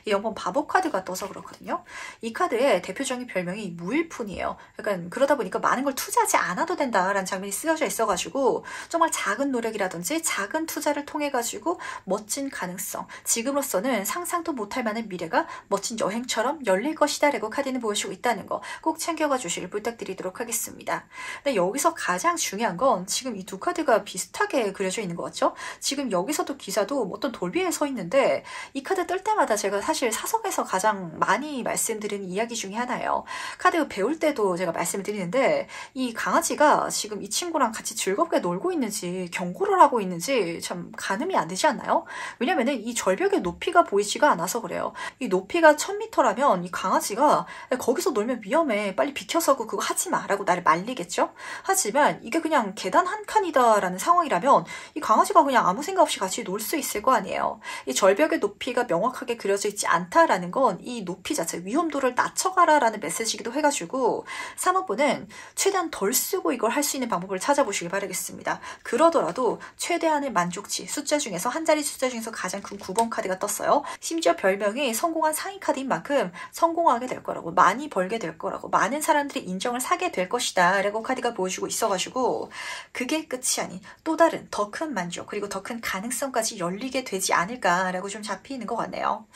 이 0번 바보 카드가 떠서 그렇거든요. 이 카드의 대표적인 별명이 무일푼이에요. 약간 그러다 보니까 많은 걸 투자하지 않아도 된다라는 장면이 쓰여져 있어가지고 정말 작은 노력이라든지 작은 투자를 통해 가지고 멋진 가능성, 지금으로서는 상상도 못할 만한 미래가 멋진 여행처럼 열릴 것이다 라고 카드는 보여주고 있다는 거 꼭 챙겨가 주시길 부탁드리도록 하겠습니다. 근데 여기서 가장 중요한 건 지금 이 두 카드가 비슷하게 그려져 있는 것 같죠? 지금 여기서도 기사도 어떤 돌비에 서 있는데 이 카드 뜰 때마다 제가 사실 사석에서 가장 많이 말씀드리는 이야기 중에 하나예요. 카드 배울 때도 제가 말씀을 드리는데 이 강아지가 지금 이 친구랑 같이 즐겁게 놀고 있는지 경고를 하고 있는지 참 가늠이 안 되지 않나요? 왜냐면은 이 절벽의 높이가 보이지가 않아서 그래요. 이 높이가 1000m라면 이 강아지가 거기서 놀면 위험해 빨리 비켜서고 그거 하지 마 라고 나를 말리겠죠? 하지만 이게 그냥 계단 한 칸이다 라는 상황이라면 이 강아지가 그냥 아무 생각 없이 같이 놀 수 있을 거 아니에요. 이 절벽의 높이가 명확하게 명확하게 그려져 있지 않다라는 건 이 높이 자체, 위험도를 낮춰가라라는 메시지이기도 해가지고 3번분은 최대한 덜 쓰고 이걸 할 수 있는 방법을 찾아보시길 바라겠습니다. 그러더라도 최대한의 만족치, 숫자 중에서 한 자리 숫자 중에서 가장 큰 9번 카드가 떴어요. 심지어 별명이 성공한 상위 카드인 만큼 성공하게 될 거라고, 많이 벌게 될 거라고, 많은 사람들이 인정을 사게 될 것이다 라고 카드가 보여주고 있어가지고 그게 끝이 아닌 또 다른 더 큰 만족, 그리고 더 큰 가능성까지 열리게 되지 않을까라고 좀 잡히는 것 같네요.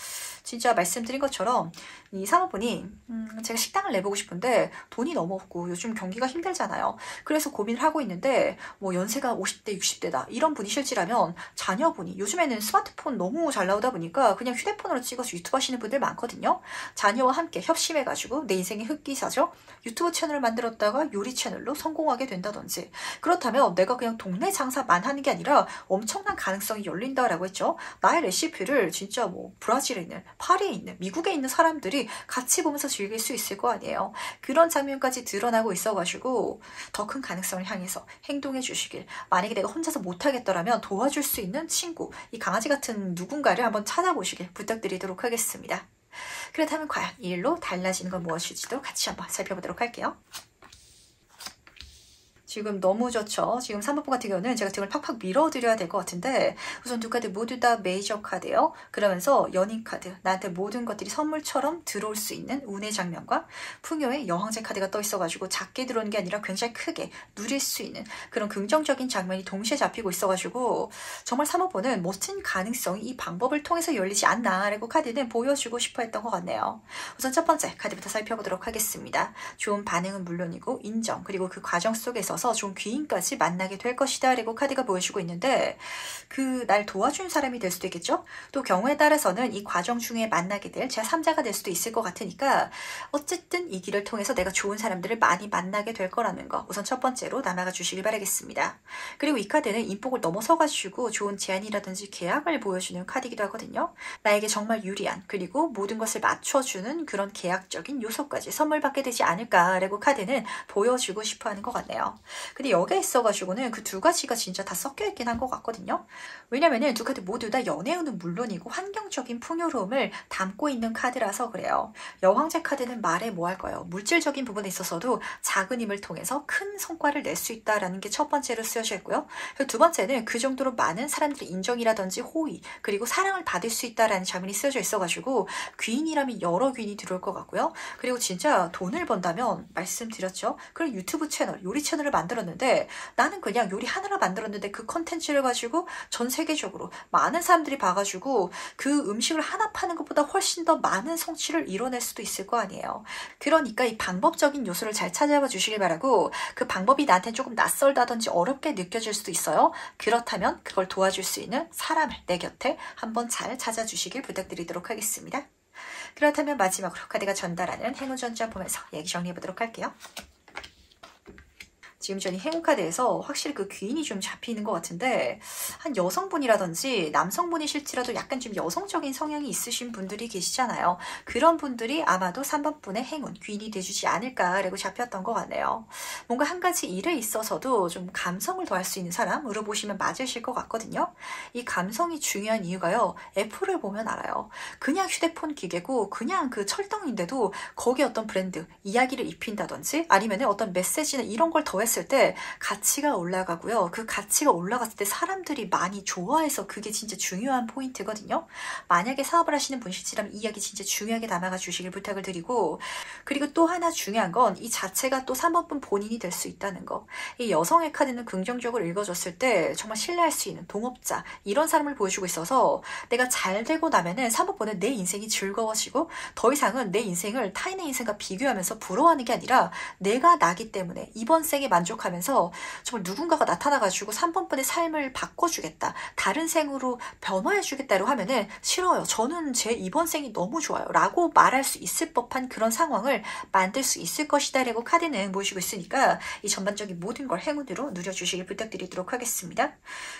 진짜 말씀드린 것처럼 이 사모분이 제가 식당을 내보고 싶은데 돈이 너무 없고 요즘 경기가 힘들잖아요. 그래서 고민을 하고 있는데 뭐 연세가 50대 60대다 이런 분이실지라면 자녀분이, 요즘에는 스마트폰 너무 잘 나오다 보니까 그냥 휴대폰으로 찍어서 유튜브 하시는 분들 많거든요. 자녀와 함께 협심해가지고 내 인생의 흑기사죠. 유튜브 채널을 만들었다가 요리 채널로 성공하게 된다든지, 그렇다면 내가 그냥 동네 장사만 하는 게 아니라 엄청난 가능성이 열린다라고 했죠. 나의 레시피를 진짜 뭐 브라질에 있는, 파리에 있는, 미국에 있는 사람들이 같이 보면서 즐길 수 있을 거 아니에요. 그런 장면까지 드러나고 있어가지고 더 큰 가능성을 향해서 행동해 주시길, 만약에 내가 혼자서 못하겠더라면 도와줄 수 있는 친구, 이 강아지 같은 누군가를 한번 찾아보시길 부탁드리도록 하겠습니다. 그렇다면 과연 이 일로 달라지는 건 무엇일지도 같이 한번 살펴보도록 할게요. 지금 너무 좋죠. 지금 3번분 같은 경우는 제가 등을 팍팍 밀어드려야 될 것 같은데, 우선 두 카드 모두 다 메이저 카드예요. 그러면서 연인 카드, 나한테 모든 것들이 선물처럼 들어올 수 있는 운의 장면과 풍요의 여왕제 카드가 떠 있어가지고 작게 들어오는 게 아니라 굉장히 크게 누릴 수 있는 그런 긍정적인 장면이 동시에 잡히고 있어가지고 정말 3번분은 멋진 가능성이 이 방법을 통해서 열리지 않나라고 카드는 보여주고 싶어 했던 것 같네요. 우선 첫 번째 카드부터 살펴보도록 하겠습니다. 좋은 반응은 물론이고 인정, 그리고 그 과정 속에서 좀 귀인까지 만나게 될 것이다 라고 카드가 보여주고 있는데, 그 날 도와준 사람이 될 수도 있겠죠. 또 경우에 따라서는 이 과정 중에 만나게 될 제3자가 될 수도 있을 것 같으니까 어쨌든 이 길을 통해서 내가 좋은 사람들을 많이 만나게 될 거라는 거 우선 첫 번째로 남아가 주시길 바라겠습니다. 그리고 이 카드는 인복을 넘어서 가지고 좋은 제안이라든지 계약을 보여주는 카드이기도 하거든요. 나에게 정말 유리한, 그리고 모든 것을 맞춰주는 그런 계약적인 요소까지 선물 받게 되지 않을까라고 카드는 보여주고 싶어 하는 것 같네요. 근데 여기에 있어가지고는 그 두 가지가 진짜 다 섞여있긴 한 것 같거든요. 왜냐면은 두 카드 모두 다 연애운은 물론이고 환경적인 풍요로움을 담고 있는 카드라서 그래요. 여왕제 카드는 말해 뭐 할까요? 물질적인 부분에 있어서도 작은 힘을 통해서 큰 성과를 낼 수 있다라는 게 첫 번째로 쓰여져 있고요. 두 번째는 그 정도로 많은 사람들의 인정이라든지 호의, 그리고 사랑을 받을 수 있다라는 장면이 쓰여져 있어가지고 귀인이라면 여러 귀인이 들어올 것 같고요. 그리고 진짜 돈을 번다면 말씀드렸죠. 그리고 유튜브 채널, 요리 채널을 만들었는데 나는 그냥 요리 하나를 만들었는데 그 컨텐츠를 가지고 전 세계적으로 많은 사람들이 봐가지고 그 음식을 하나 파는 것보다 훨씬 더 많은 성취를 이뤄낼 수도 있을 거 아니에요. 그러니까 이 방법적인 요소를 잘 찾아봐 주시길 바라고, 그 방법이 나한테 조금 낯설다든지 어렵게 느껴질 수도 있어요. 그렇다면 그걸 도와줄 수 있는 사람을 내 곁에 한번 잘 찾아주시길 부탁드리도록 하겠습니다. 그렇다면 마지막으로 카드가 전달하는 행운전자 보면서 얘기 정리해보도록 할게요. 지금 전 이 행운카드에서 확실히 그 귀인이 좀 잡히는 것 같은데, 한 여성분이라든지 남성분이실지라도 약간 좀 여성적인 성향이 있으신 분들이 계시잖아요. 그런 분들이 아마도 3번분의 행운, 귀인이 돼주지 않을까라고 잡혔던 것 같네요. 뭔가 한 가지 일에 있어서도 좀 감성을 더할 수 있는 사람으로 보시면 맞으실 것 같거든요. 이 감성이 중요한 이유가요. 애플을 보면 알아요. 그냥 휴대폰 기계고 그냥 그 철덩인데도 거기에 어떤 브랜드, 이야기를 입힌다든지 아니면 어떤 메시지나 이런 걸 더했을 때 가치가 올라가고요. 그 가치가 올라갔을 때 사람들이 많이 좋아해서 그게 진짜 중요한 포인트거든요. 만약에 사업을 하시는 분이시라면 이 이야기 진짜 중요하게 담아가 주시길 부탁을 드리고, 그리고 또 하나 중요한 건 이 자체가 또 3번분 본인이 될 수 있다는 거. 이 여성의 카드는 긍정적으로 읽어줬을 때 정말 신뢰할 수 있는 동업자, 이런 사람을 보여주고 있어서 내가 잘 되고 나면은 3번분은 내 인생이 즐거워지고 더 이상은 내 인생을 타인의 인생과 비교하면서 부러워하는 게 아니라 내가 나기 때문에 이번 생에 만족하면서 정말 누군가가 나타나가지고 3번분의 삶을 바꿔주겠다, 다른 생으로 변화해주겠다고 하면은 싫어요, 저는 제 이번 생이 너무 좋아요 라고 말할 수 있을 법한 그런 상황을 만들 수 있을 것이다 라고 카드는 보여주고 있으니까 이 전반적인 모든 걸 행운으로 누려주시길 부탁드리도록 하겠습니다.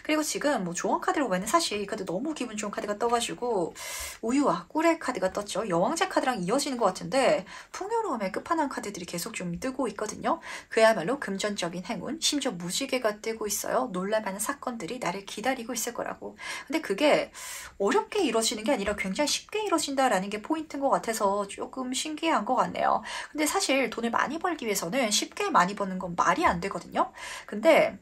그리고 지금 뭐 조언 카드로 보면 사실 이 카드 너무 기분 좋은 카드가 떠가지고 우유와 꿀의 카드가 떴죠. 여왕제 카드랑 이어지는 것 같은데 풍요로움의 끝판왕 카드들이 계속 좀 뜨고 있거든요. 그야말로 금전 금전적인 행운, 심지어 무지개가 뜨고 있어요. 놀랄만한 사건들이 나를 기다리고 있을 거라고. 근데 그게 어렵게 이루어지는 게 아니라 굉장히 쉽게 이루어진다라는 게 포인트인 것 같아서 조금 신기한 것 같네요. 근데 사실 돈을 많이 벌기 위해서는 쉽게 많이 버는 건 말이 안 되거든요. 근데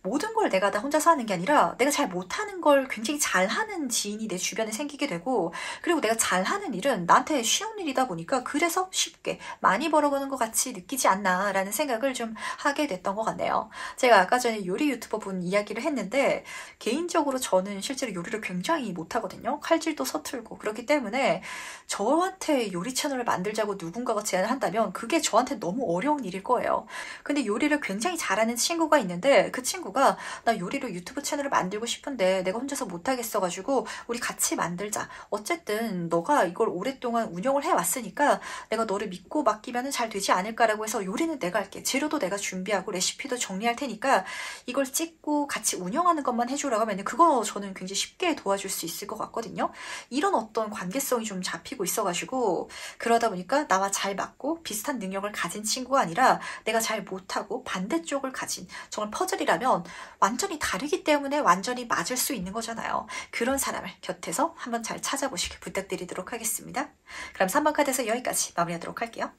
모든 걸 내가 다 혼자서 하는 게 아니라 내가 잘 못하는 걸 굉장히 잘하는 지인이 내 주변에 생기게 되고, 그리고 내가 잘하는 일은 나한테 쉬운 일이다 보니까 그래서 쉽게 많이 벌어보는 것 같이 느끼지 않나 라는 생각을 좀 하게 됐던 것 같네요. 제가 아까 전에 요리 유튜버 분 이야기를 했는데, 개인적으로 저는 실제로 요리를 굉장히 못하거든요. 칼질도 서툴고. 그렇기 때문에 저한테 요리 채널을 만들자고 누군가가 제안을 한다면 그게 저한테 너무 어려운 일일 거예요. 근데 요리를 굉장히 잘하는 친구가 있는데, 그 친구가 나 요리로 유튜브 채널을 만들고 싶은데 내가 혼자서 못하겠어가지고 우리 같이 만들자. 어쨌든 너가 이걸 오랫동안 운영을 해왔으니까 내가 너를 믿고 맡기면 잘 되지 않을까라고 해서 요리는 내가 할게. 재료도 내가 준비하고 레시피도 정리할 테니까 이걸 찍고 같이 운영하는 것만 해주라고 하면 그거 저는 굉장히 쉽게 도와줄 수 있을 것 같거든요. 이런 어떤 관계성이 좀 잡히고 있어가지고, 그러다 보니까 나와 잘 맞고 비슷한 능력을 가진 친구가 아니라 내가 잘 못하고 반대쪽을 가진, 정말 퍼즐이라면 완전히 다르기 때문에 완전히 맞을 수 있는 거잖아요. 그런 사람을 곁에서 한번 잘 찾아보시길 부탁드리도록 하겠습니다. 그럼 3번 카드에서 여기까지 마무리하도록 할게요.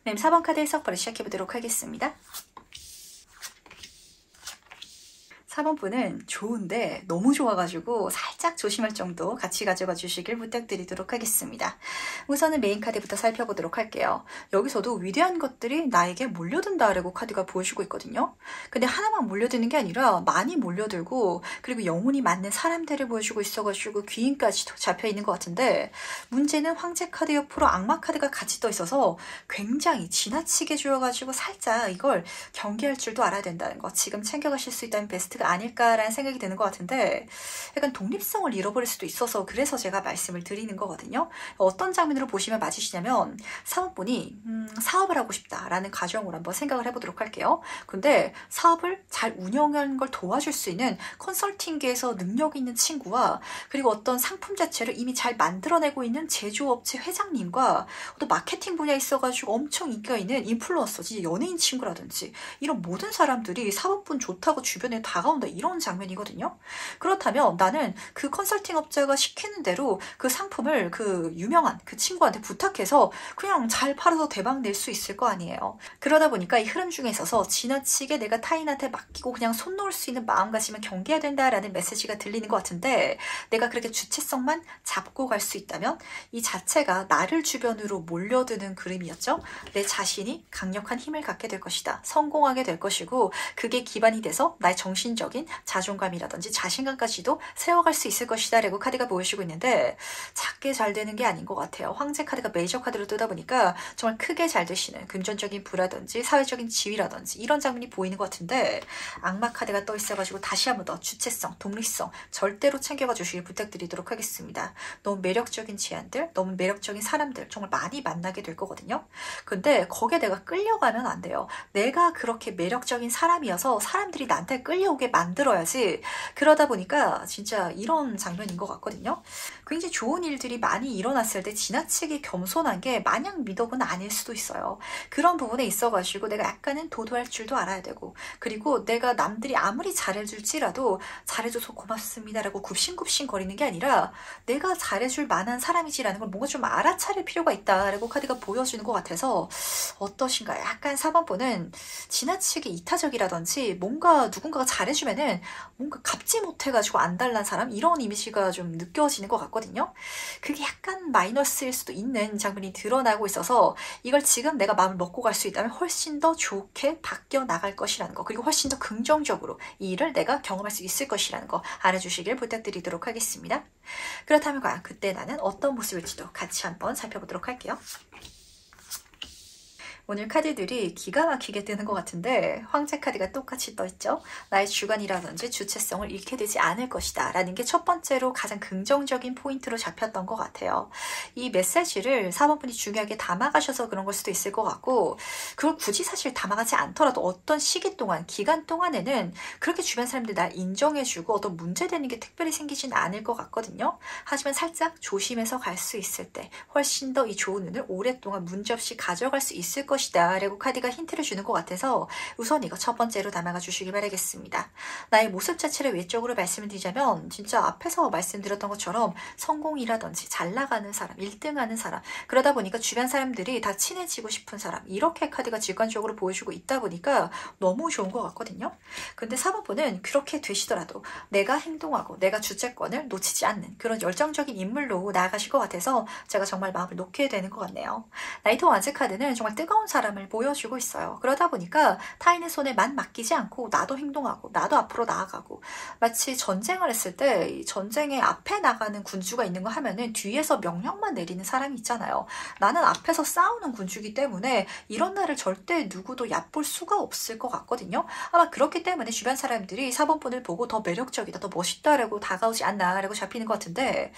네, 4번 카드 해석부를 시작해보도록 하겠습니다. 4번 분은 좋은데 너무 좋아가지고 살짝 조심할 정도 같이 가져가 주시길 부탁드리도록 하겠습니다. 우선은 메인 카드부터 살펴보도록 할게요. 여기서도 위대한 것들이 나에게 몰려든다라고 카드가 보여주고 있거든요. 근데 하나만 몰려드는 게 아니라 많이 몰려들고, 그리고 영혼이 맞는 사람들을 보여주고 있어가지고 귀인까지도 잡혀있는 것 같은데, 문제는 황제 카드 옆으로 악마 카드가 같이 떠 있어서 굉장히 지나치게 주어가지고 살짝 이걸 경계할 줄도 알아야 된다는 거, 지금 챙겨가실 수 있다면 베스트가 아닐까라는 생각이 드는 것 같은데, 약간 독립성을 잃어버릴 수도 있어서 그래서 제가 말씀을 드리는 거거든요. 어떤 장면으로 보시면 맞으시냐면, 사업분이 사업을 하고 싶다라는 가정으로 한번 생각을 해보도록 할게요. 근데 사업을 잘 운영하는 걸 도와줄 수 있는 컨설팅계에서 능력 있는 친구와, 그리고 어떤 상품 자체를 이미 잘 만들어내고 있는 제조업체 회장님과, 또 마케팅 분야에 있어가지고 엄청 인기가 있는 인플루언서지, 연예인 친구라든지 이런 모든 사람들이 사업분 좋다고 주변에 다가온다, 이런 장면이거든요. 그렇다면 나는 그 컨설팅 업자가 시키는 대로 그 상품을 그 유명한 그 친구한테 부탁해서 그냥 잘 팔아서 대박 낼 수 있을 거 아니에요. 그러다 보니까 이 흐름 중에 있어서 지나치게 내가 타인한테 맡기고 그냥 손 놓을 수 있는 마음가짐을 경계해야 된다라는 메시지가 들리는 것 같은데, 내가 그렇게 주체성만 잡고 갈 수 있다면 이 자체가 나를 주변으로 몰려드는 그림이었죠. 내 자신이 강력한 힘을 갖게 될 것이다. 성공하게 될 것이고, 그게 기반이 돼서 나의 정신적인 자존감이라든지 자신감까지도 세워갈 수 있을 것이다 라고 카드가 보여주고 있는데, 작게 잘 되는 게 아닌 것 같아요. 황제 카드가 메이저 카드로 뜨다 보니까 정말 크게 잘 되시는 금전적인 부라든지 사회적인 지위라든지 이런 장면이 보이는 것 같은데, 악마 카드가 떠 있어가지고 다시 한 번 더 주체성, 독립성 절대로 챙겨가 주시길 부탁드리도록 하겠습니다. 너무 매력적인 제안들, 너무 매력적인 사람들 정말 많이 만나게 될 거거든요. 근데 거기에 내가 끌려가면 안 돼요. 내가 그렇게 매력적인 사람이어서 사람들이 나한테 끌려오게 만들어야지. 그러다 보니까 진짜 이런 장면인 것 같거든요. 굉장히 좋은 일들이 많이 일어났을 때 지나치게 겸손한 게 마냥 미덕은 아닐 수도 있어요. 그런 부분에 있어가지고 내가 약간은 도도할 줄도 알아야 되고, 그리고 내가 남들이 아무리 잘해줄지라도 잘해줘서 고맙습니다라고 굽신굽신 거리는 게 아니라 내가 잘해줄 만한 사람이지라는 걸 뭔가 좀 알아차릴 필요가 있다라고 카드가 보여주는 것 같아서, 어떠신가요? 약간 4번분은 지나치게 이타적이라든지 뭔가 누군가가 잘해주면은 뭔가 갚지 못해가지고 안달난 사람, 이런 이미지가 좀 느껴지는 것 같거든요. 그게 약간 마이너스일 수도 있는 장면이 드러나고 있어서, 이걸 지금 내가 마음을 먹고 갈 수 있다면 훨씬 더 좋게 바뀌어 나갈 것이라는 거, 그리고 훨씬 더 긍정적으로 이 일을 내가 경험할 수 있을 것이라는 거 알아주시길 부탁드리도록 하겠습니다. 그렇다면 과연 그때 나는 어떤 모습일지도 같이 한번 살펴보도록 할게요. 오늘 카드들이 기가 막히게 뜨는 것 같은데, 황제 카드가 똑같이 떠있죠. 나의 주관이라든지 주체성을 잃게 되지 않을 것이다 라는 게 첫 번째로 가장 긍정적인 포인트로 잡혔던 것 같아요. 이 메시지를 4번분이 중요하게 담아가셔서 그런 걸 수도 있을 것 같고, 그걸 굳이 사실 담아가지 않더라도 어떤 시기 동안, 기간 동안에는 그렇게 주변 사람들이 날 인정해주고 어떤 문제되는 게 특별히 생기진 않을 것 같거든요. 하지만 살짝 조심해서 갈 수 있을 때 훨씬 더 이 좋은 운을 오랫동안 문제없이 가져갈 수 있을 것 것이다 라고 카드가 힌트를 주는 것 같아서 우선 이거 첫 번째로 담아가 주시기 바라겠습니다. 나의 모습 자체를 외적으로 말씀을 드리자면 진짜 앞에서 말씀드렸던 것처럼 성공이라든지 잘 나가는 사람, 1등하는 사람, 그러다 보니까 주변 사람들이 다 친해지고 싶은 사람, 이렇게 카드가 직관적으로 보여주고 있다 보니까 너무 좋은 것 같거든요. 근데 4번분은 그렇게 되시더라도 내가 행동하고 내가 주체권을 놓치지 않는 그런 열정적인 인물로 나아가실 것 같아서 제가 정말 마음을 놓게 되는 것 같네요. 나이트 원스 카드는 정말 뜨거운 사람을 보여주고 있어요. 그러다 보니까 타인의 손에 만 맡기지 않고 나도 행동하고 나도 앞으로 나아가고, 마치 전쟁을 했을 때 전쟁의 앞에 나가는 군주가 있는 거 하면은 뒤에서 명령만 내리는 사람이 있잖아요. 나는 앞에서 싸우는 군주이기 때문에 이런 날을 절대 누구도 얕볼 수가 없을 것 같거든요. 아마 그렇기 때문에 주변 사람들이 4번분을 보고 더 매력적이다, 더 멋있다라고 다가오지 않나라고 잡히는 것 같은데,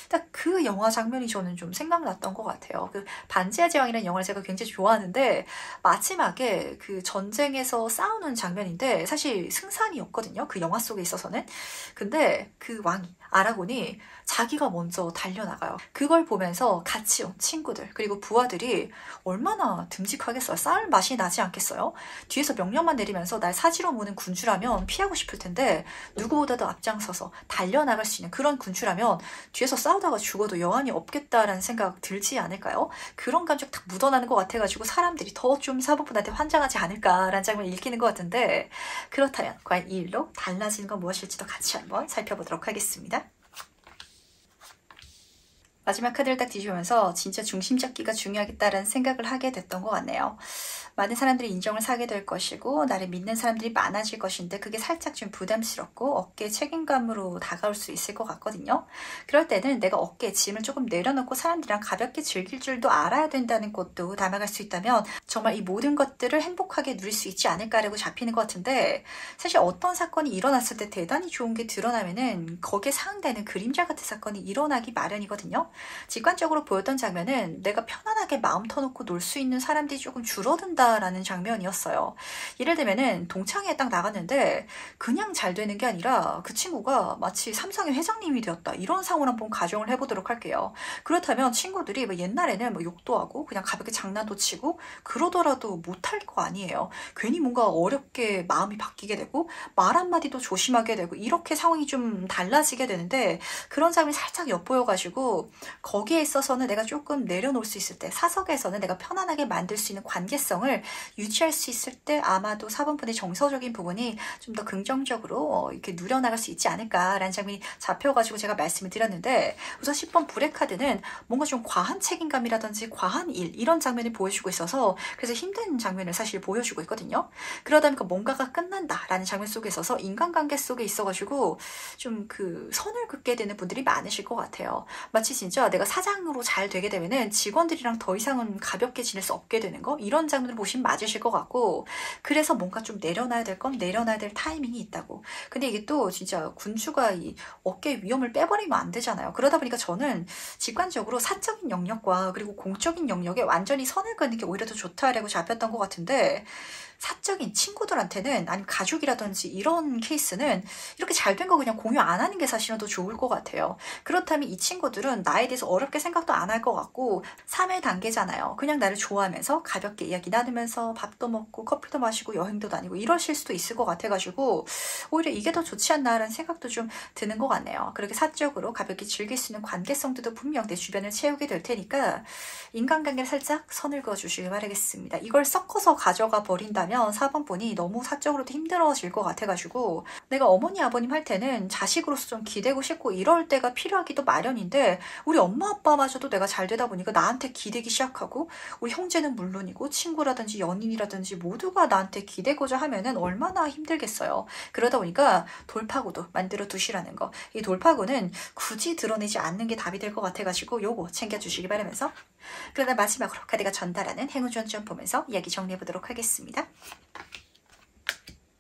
딱 그 영화 장면이 저는 좀 생각났던 것 같아요. 그 반지의 제왕이라는 영화를 제가 굉장히 좋아하는데 마지막에 그 전쟁에서 싸우는 장면인데 사실 승산이었거든요. 그 영화 속에 있어서는. 근데 그 왕이, 아라곤이 자기가 먼저 달려나가요. 그걸 보면서 같이 온 친구들 그리고 부하들이 얼마나 듬직하겠어요. 싸울 맛이 나지 않겠어요? 뒤에서 명령만 내리면서 날 사지로 모는 군주라면 피하고 싶을 텐데 누구보다도 앞장서서 달려나갈 수 있는 그런 군주라면 뒤에서 싸우다가 죽어도 여한이 없겠다라는 생각 들지 않을까요? 그런 감정 딱 묻어나는 것 같아가지고 사람들이 더 좀 4번분한테 환장하지 않을까라는 장면을 읽히는 것 같은데, 그렇다면 과연 이 일로 달라지는 건 무엇일지도 같이 한번 살펴보도록 하겠습니다. 마지막 카드를 딱 뒤집으면서 진짜 중심 잡기가 중요하겠다라는 생각을 하게 됐던 것 같네요. 많은 사람들이 인정을 사게 될 것이고 나를 믿는 사람들이 많아질 것인데 그게 살짝 좀 부담스럽고 어깨에 책임감으로 다가올 수 있을 것 같거든요. 그럴 때는 내가 어깨에 짐을 조금 내려놓고 사람들이랑 가볍게 즐길 줄도 알아야 된다는 것도 담아갈 수 있다면 정말 이 모든 것들을 행복하게 누릴 수 있지 않을까라고 잡히는 것 같은데, 사실 어떤 사건이 일어났을 때 대단히 좋은 게 드러나면은 거기에 상응되는 그림자 같은 사건이 일어나기 마련이거든요. 직관적으로 보였던 장면은 내가 편안하게 마음 터놓고 놀 수 있는 사람들이 조금 줄어든다라는 장면이었어요. 예를 들면은 동창회에 딱 나갔는데 그냥 잘 되는 게 아니라 그 친구가 마치 삼성의 회장님이 되었다, 이런 상황을 한번 가정을 해보도록 할게요. 그렇다면 친구들이 뭐 옛날에는 뭐 욕도 하고 그냥 가볍게 장난도 치고 그러더라도 못할 거 아니에요. 괜히 뭔가 어렵게 마음이 바뀌게 되고 말 한마디도 조심하게 되고 이렇게 상황이 좀 달라지게 되는데, 그런 장면이 살짝 엿보여가지고 거기에 있어서는 내가 조금 내려놓을 수 있을 때, 사석에서는 내가 편안하게 만들 수 있는 관계성을 유지할 수 있을 때 아마도 4번분의 정서적인 부분이 좀 더 긍정적으로 이렇게 누려나갈 수 있지 않을까라는 장면이 잡혀가지고 제가 말씀을 드렸는데, 우선 10번 불의 카드는 뭔가 좀 과한 책임감이라든지 과한 일, 이런 장면을 보여주고 있어서 그래서 힘든 장면을 사실 보여주고 있거든요. 그러다 보니까 뭔가가 끝난다라는 장면 속에 있어서 인간관계 속에 있어가지고 좀 그 선을 긋게 되는 분들이 많으실 것 같아요. 마치 진짜 내가 사장으로 잘 되게 되면은 직원들이랑 더 이상은 가볍게 지낼 수 없게 되는 거, 이런 장면을 보시면 맞으실 것 같고, 그래서 뭔가 좀 내려놔야 될 건 내려놔야 될 타이밍이 있다고. 근데 이게 또 진짜 군주가 이 어깨 위험을 빼버리면 안 되잖아요. 그러다 보니까 저는 직관적으로 사적인 영역과 그리고 공적인 영역에 완전히 선을 긋는 게 오히려 더 좋다라고 잡혔던 것 같은데, 사적인 친구들한테는, 아니면 가족이라든지 이런 케이스는 이렇게 잘 된 거 그냥 공유 안 하는 게 사실은 더 좋을 것 같아요. 그렇다면 이 친구들은 나에 대해서 어렵게 생각도 안 할 것 같고 3회 단계잖아요. 그냥 나를 좋아하면서 가볍게 이야기 나누면서 밥도 먹고 커피도 마시고 여행도 다니고 이러실 수도 있을 것 같아가지고 오히려 이게 더 좋지 않나라는 생각도 좀 드는 것 같네요. 그렇게 사적으로 가볍게 즐길 수 있는 관계성들도 분명 내 주변을 채우게 될 테니까 인간관계를 살짝 선을 그어주시길 바라겠습니다. 이걸 섞어서 가져가 버린다면 4번분이 너무 사적으로도 힘들어질 것 같아가지고, 내가 어머니 아버님 할 때는 자식으로서 좀 기대고 싶고 이럴 때가 필요하기도 마련인데 우리 엄마 아빠마저도 내가 잘 되다 보니까 나한테 기대기 시작하고, 우리 형제는 물론이고 친구라든지 연인이라든지 모두가 나한테 기대고자 하면은 얼마나 힘들겠어요. 그러다 보니까 돌파구도 만들어 두시라는 거, 이 돌파구는 굳이 드러내지 않는 게 답이 될 것 같아가지고 요거 챙겨주시기 바라면서, 그러다 마지막으로 카드가 전달하는 행운주원 점 보면서 이야기 정리해보도록 하겠습니다.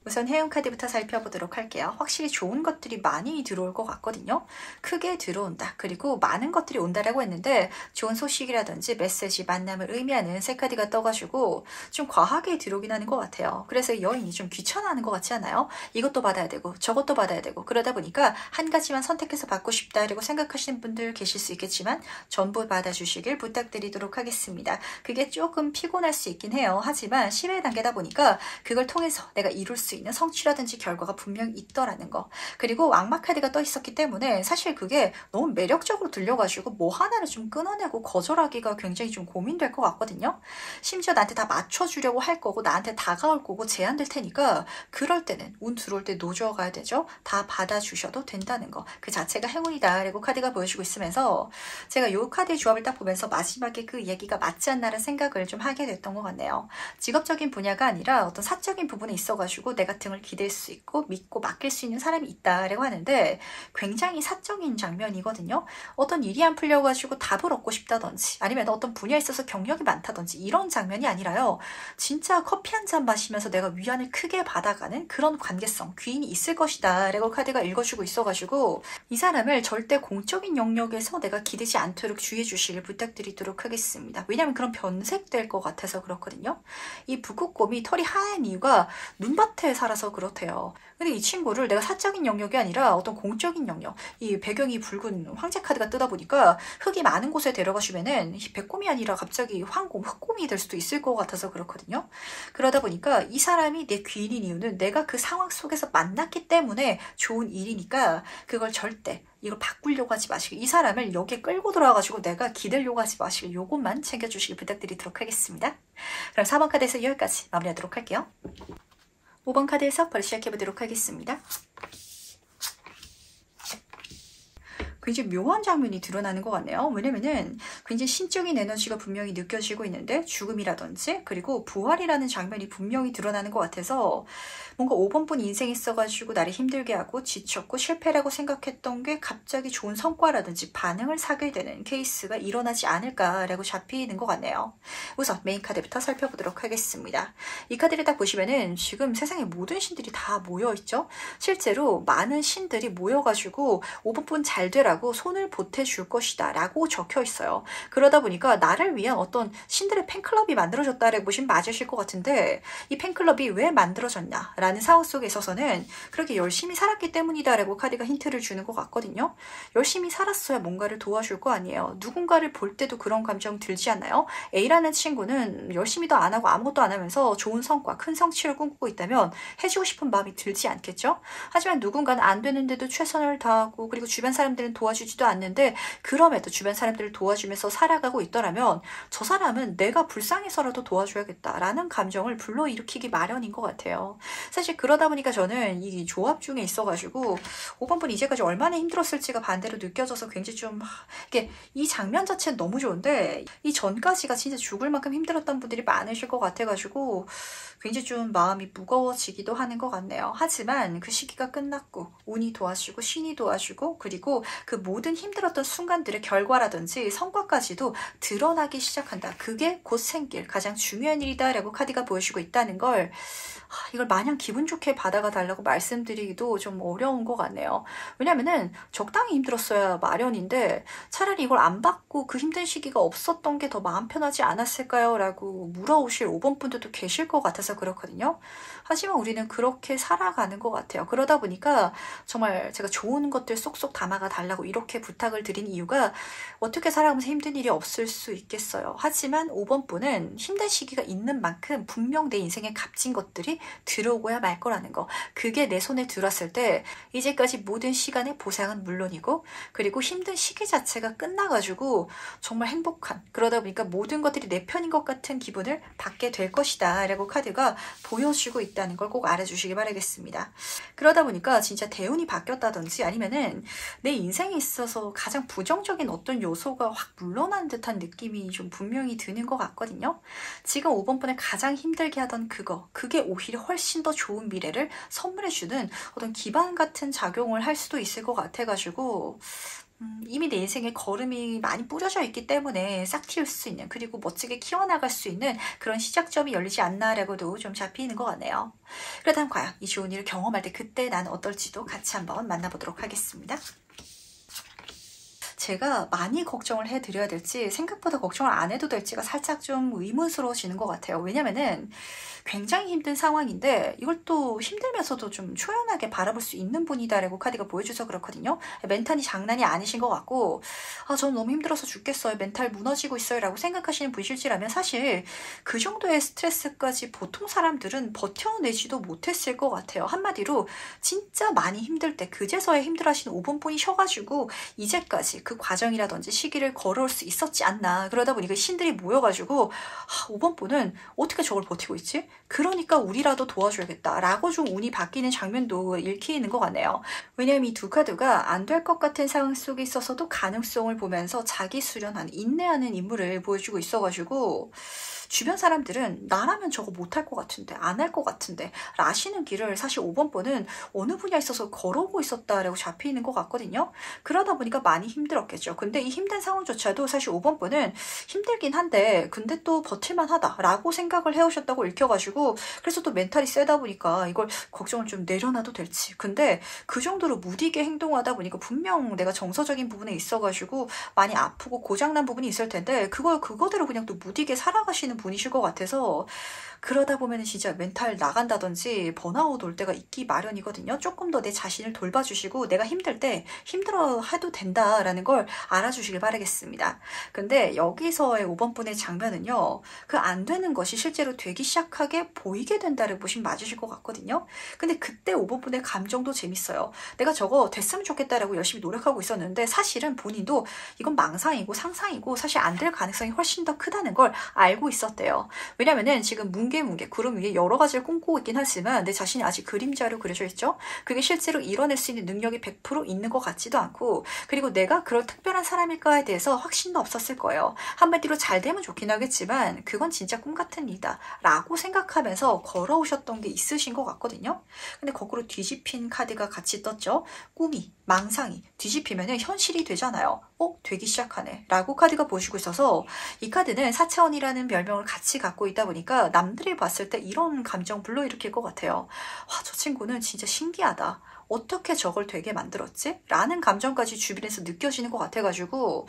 우선 해운 카드부터 살펴보도록 할게요. 확실히 좋은 것들이 많이 들어올 것 같거든요. 크게 들어온다. 그리고 많은 것들이 온다라고 했는데 좋은 소식이라든지 메시지, 만남을 의미하는 세 카드가 떠가지고 좀 과하게 들어오긴 하는 것 같아요. 그래서 여인이 좀 귀찮아하는 것 같지 않아요? 이것도 받아야 되고 저것도 받아야 되고 그러다 보니까 한 가지만 선택해서 받고 싶다라고 생각하시는 분들 계실 수 있겠지만 전부 받아주시길 부탁드리도록 하겠습니다. 그게 조금 피곤할 수 있긴 해요. 하지만 10회 단계다 보니까 그걸 통해서 내가 이룰 수 있는 성취라든지 결과가 분명히 있더라는 거. 그리고 악마 카드가 떠 있었기 때문에 사실 그게 너무 매력적으로 들려가지고 뭐 하나를 좀 끊어내고 거절하기가 굉장히 좀 고민될 것 같거든요. 심지어 나한테 다 맞춰주려고 할 거고 나한테 다가올 거고 제한될 테니까 그럴 때는 운 들어올 때 노져가야 되죠. 다 받아주셔도 된다는 거. 그 자체가 행운이다 라고 카드가 보여주고 있으면서 제가 이 카드의 조합을 딱 보면서 마지막에 그 얘기가 맞지 않나라는 생각을 좀 하게 됐던 것 같네요. 직업적인 분야가 아니라 어떤 사적인 부분에 있어가지고 내가 등을 기댈 수 있고 믿고 맡길 수 있는 사람이 있다라고 하는데 굉장히 사적인 장면이거든요. 어떤 일이 안 풀려가지고 답을 얻고 싶다든지 아니면 어떤 분야에 있어서 경력이 많다든지 이런 장면이 아니라요. 진짜 커피 한 잔 마시면서 내가 위안을 크게 받아가는 그런 관계성, 귀인이 있을 것이다 라고 카드가 읽어주고 있어가지고 이 사람을 절대 공적인 영역에서 내가 기대지 않도록 주의해 주시길 부탁드리도록 하겠습니다. 왜냐하면 그런 변색될 것 같아서 그렇거든요. 이 북극곰이 털이 하얀 이유가 눈밭에 살아서 그렇대요. 근데 이 친구를 내가 사적인 영역이 아니라 어떤 공적인 영역, 이 배경이 붉은 황제 카드가 뜨다 보니까 흙이 많은 곳에 데려가 주면은 백곰이 아니라 갑자기 황곰, 흑곰이 될 수도 있을 것 같아서 그렇거든요. 그러다 보니까 이 사람이 내 귀인인 이유는 내가 그 상황 속에서 만났기 때문에 좋은 일이니까 그걸 절대 이걸 바꾸려고 하지 마시고 이 사람을 여기에 끌고 들어와가지고 내가 기대려고 하지 마시고 요것만 챙겨주시길 부탁드리도록 하겠습니다. 그럼 4번 카드에서 여기까지 마무리하도록 할게요. 5번 카드에서 바로 시작해보도록 하겠습니다. 굉장히 묘한 장면이 드러나는 것 같네요. 왜냐면은 굉장히 신적인 에너지가 분명히 느껴지고 있는데 죽음이라든지 그리고 부활이라는 장면이 분명히 드러나는 것 같아서 뭔가 5번 분 인생이 있어가지고 나를 힘들게 하고 지쳤고 실패라고 생각했던 게 갑자기 좋은 성과라든지 반응을 사게 되는 케이스가 일어나지 않을까라고 잡히는 것 같네요. 우선 메인 카드부터 살펴보도록 하겠습니다. 이 카드를 딱 보시면은 지금 세상에 모든 신들이 다 모여있죠. 실제로 많은 신들이 모여가지고 5번 분 잘 되라 라고 손을 보태줄 것이다 라고 적혀 있어요. 그러다 보니까 나를 위한 어떤 신들의 팬클럽이 만들어졌다라고 보시면 맞으실 것 같은데 이 팬클럽이 왜 만들어졌냐 라는 상황 속에 있어서는 그렇게 열심히 살았기 때문이다 라고 카드가 힌트를 주는 것 같거든요. 열심히 살았어야 뭔가를 도와줄 거 아니에요. 누군가를 볼 때도 그런 감정 들지 않나요? A라는 친구는 열심히도 안 하고 아무것도 안 하면서 좋은 성과, 큰 성취를 꿈꾸고 있다면 해주고 싶은 마음이 들지 않겠죠? 하지만 누군가는 안 되는데도 최선을 다하고 그리고 주변 사람들은 도와주지도 않는데 그럼에도 주변 사람들을 도와주면서 살아가고 있더라면 저 사람은 내가 불쌍해서라도 도와줘야겠다라는 감정을 불러일으키기 마련인 것 같아요. 사실 그러다 보니까 저는 이 조합 중에 있어가지고 5번 분 이제까지 얼마나 힘들었을지가 반대로 느껴져서 굉장히 좀 이게 이 장면 자체는 너무 좋은데 이 전까지가 진짜 죽을 만큼 힘들었던 분들이 많으실 것 같아가지고 굉장히 좀 마음이 무거워지기도 하는 것 같네요. 하지만 그 시기가 끝났고 운이 도와주고 신이 도와주고 그리고 그 모든 힘들었던 순간들의 결과라든지 성과까지도 드러나기 시작한다. 그게 곧 생길 가장 중요한 일이다라고 카드가 보여주고 있다는 걸 이걸 마냥 기분 좋게 받아가 달라고 말씀드리기도 좀 어려운 것 같네요. 왜냐면은 적당히 힘들었어야 마련인데 차라리 이걸 안 받고 그 힘든 시기가 없었던 게 더 마음 편하지 않았을까요? 라고 물어오실 5번 분들도 계실 것 같아서 그렇거든요. 하지만 우리는 그렇게 살아가는 것 같아요. 그러다 보니까 정말 제가 좋은 것들 쏙쏙 담아가 달라고 이렇게 부탁을 드린 이유가 어떻게 살아가면서 힘든 일이 없을 수 있겠어요. 하지만 5번 분은 힘든 시기가 있는 만큼 분명 내 인생에 값진 것들이 들어오고야 말 거라는 거. 그게 내 손에 들어왔을 때 이제까지 모든 시간의 보상은 물론이고 그리고 힘든 시기 자체가 끝나가지고 정말 행복한 그러다 보니까 모든 것들이 내 편인 것 같은 기분을 받게 될 것이다 라고 카드가 보여주고 있다는 걸 꼭 알아주시기 바라겠습니다. 그러다 보니까 진짜 대운이 바뀌었다든지 아니면은 내 인생에 있어서 가장 부정적인 어떤 요소가 확 물러난 듯한 느낌이 좀 분명히 드는 것 같거든요. 지금 5번 분을 가장 힘들게 하던 그게 오히려 훨씬 더 좋은 미래를 선물해주는 어떤 기반 같은 작용을 할 수도 있을 것 같아가지고 이미 내 인생에 걸음이 많이 뿌려져 있기 때문에 싹 틔울 수 있는, 그리고 멋지게 키워나갈 수 있는 그런 시작점이 열리지 않나라고도 좀 잡히는 것 같네요. 그렇다면 과연 이 좋은 일을 경험할 때 그때 나는 어떨지도 같이 한번 만나보도록 하겠습니다. 제가 많이 걱정을 해드려야 될지 생각보다 걱정을 안 해도 될지가 살짝 좀 의문스러워지는 것 같아요. 왜냐면은 굉장히 힘든 상황인데 이걸 또 힘들면서도 좀 초연하게 바라볼 수 있는 분이다라고 카드가 보여줘서 그렇거든요. 멘탈이 장난이 아니신 것 같고, 저는 너무 힘들어서 죽겠어요, 멘탈 무너지고 있어요 라고 생각하시는 분이실지라면 사실 그 정도의 스트레스까지 보통 사람들은 버텨내지도 못했을 것 같아요. 한마디로 진짜 많이 힘들 때 그제서야 힘들어하시는 5번분이셔가지고 이제까지 그 과정이라든지 시기를 걸어올 수 있었지 않나. 그러다 보니까 신들이 모여가지고 5번분은 어떻게 저걸 버티고 있지? 그러니까 우리라도 도와줘야겠다 라고 좀 운이 바뀌는 장면도 읽히는 것 같네요. 왜냐하면 이 두 카드가 안 될 것 같은 상황 속에 있어서도 가능성을 보면서 자기 수련하는, 인내하는 인물을 보여주고 있어가지고 주변 사람들은 나라면 저거 못할 것 같은데, 안 할 것 같은데 라시는 길을 사실 5번분은 어느 분야에 있어서 걸어오고 있었다라고 잡히는 것 같거든요. 그러다 보니까 많이 힘들었겠죠. 근데 이 힘든 상황조차도 사실 5번분은 힘들긴 한데 근데 또 버틸만 하다라고 생각을 해오셨다고 읽혀가지고, 그래서 또 멘탈이 세다 보니까 이걸 걱정을 좀 내려놔도 될지, 근데 그 정도로 무디게 행동하다 보니까 분명 내가 정서적인 부분에 있어가지고 많이 아프고 고장난 부분이 있을 텐데 그걸 그거대로 그냥 또 무디게 살아가시는 분이실 것 같아서, 그러다 보면 진짜 멘탈 나간다든지 번아웃 올 때가 있기 마련이거든요. 조금 더 내 자신을 돌봐주시고 내가 힘들 때 힘들어 해도 된다라는 걸 알아주시길 바라겠습니다. 근데 여기서의 5번분의 장면은요, 그 안 되는 것이 실제로 되기 시작하게 보이게 된다를 보시면 맞으실 것 같거든요. 근데 그때 5번분의 감정도 재밌어요. 내가 저거 됐으면 좋겠다라고 열심히 노력하고 있었는데 사실은 본인도 이건 망상이고 상상이고 사실 안 될 가능성이 훨씬 더 크다는 걸 알고 있었대요. 왜냐면은 지금 뭉게뭉게 구름 위에 여러 가지를 꿈꾸고 있긴 하지만 내 자신이 아직 그림자로 그려져 있죠. 그게 실제로 이뤄낼 수 있는 능력이 100% 있는 것 같지도 않고, 그리고 내가 그럴 특별한 사람일까에 대해서 확신도 없었을 거예요. 한마디로 잘 되면 좋긴 하겠지만 그건 진짜 꿈 같은 일이다 라고 생각하면서 걸어오셨던 게 있으신 것 같거든요. 근데 거꾸로 뒤집힌 카드가 같이 떴죠. 꿈이, 망상이 뒤집히면 현실이 되잖아요. 되기 시작하네 라고 카드가 보시고 있어서, 이 카드는 4차원이라는 별명을 같이 갖고 있다 보니까 남들이 봤을 때 이런 감정 불러일으킬 것 같아요. 와, 저 친구는 진짜 신기하다, 어떻게 저걸 되게 만들었지? 라는 감정까지 주변에서 느껴지는 것 같아가지고,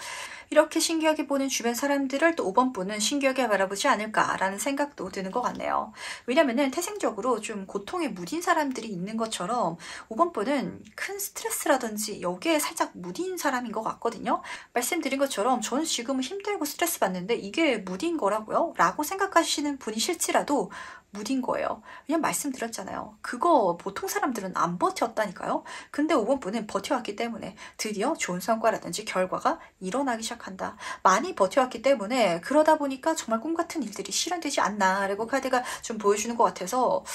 이렇게 신기하게 보는 주변 사람들을 또 5번분은 신기하게 바라보지 않을까라는 생각도 드는 것 같네요. 왜냐면은 태생적으로 좀 고통에 무딘 사람들이 있는 것처럼 5번분은 큰 스트레스라든지 여기에 살짝 무딘 사람인 것 같거든요. 말씀드린 것처럼 저는 지금은 힘들고 스트레스 받는데 이게 무딘 거라고요? 라고 생각하시는 분이 실지라도 무딘 거예요. 그냥 말씀드렸잖아요. 그거 보통 사람들은 안 버텼다니까요. 근데 5번분은 버텨왔기 때문에 드디어 좋은 성과라든지 결과가 일어나기 시작한다. 많이 버텨왔기 때문에 그러다 보니까 정말 꿈같은 일들이 실현되지 않나 라고 카드가 좀 보여주는 것 같아서,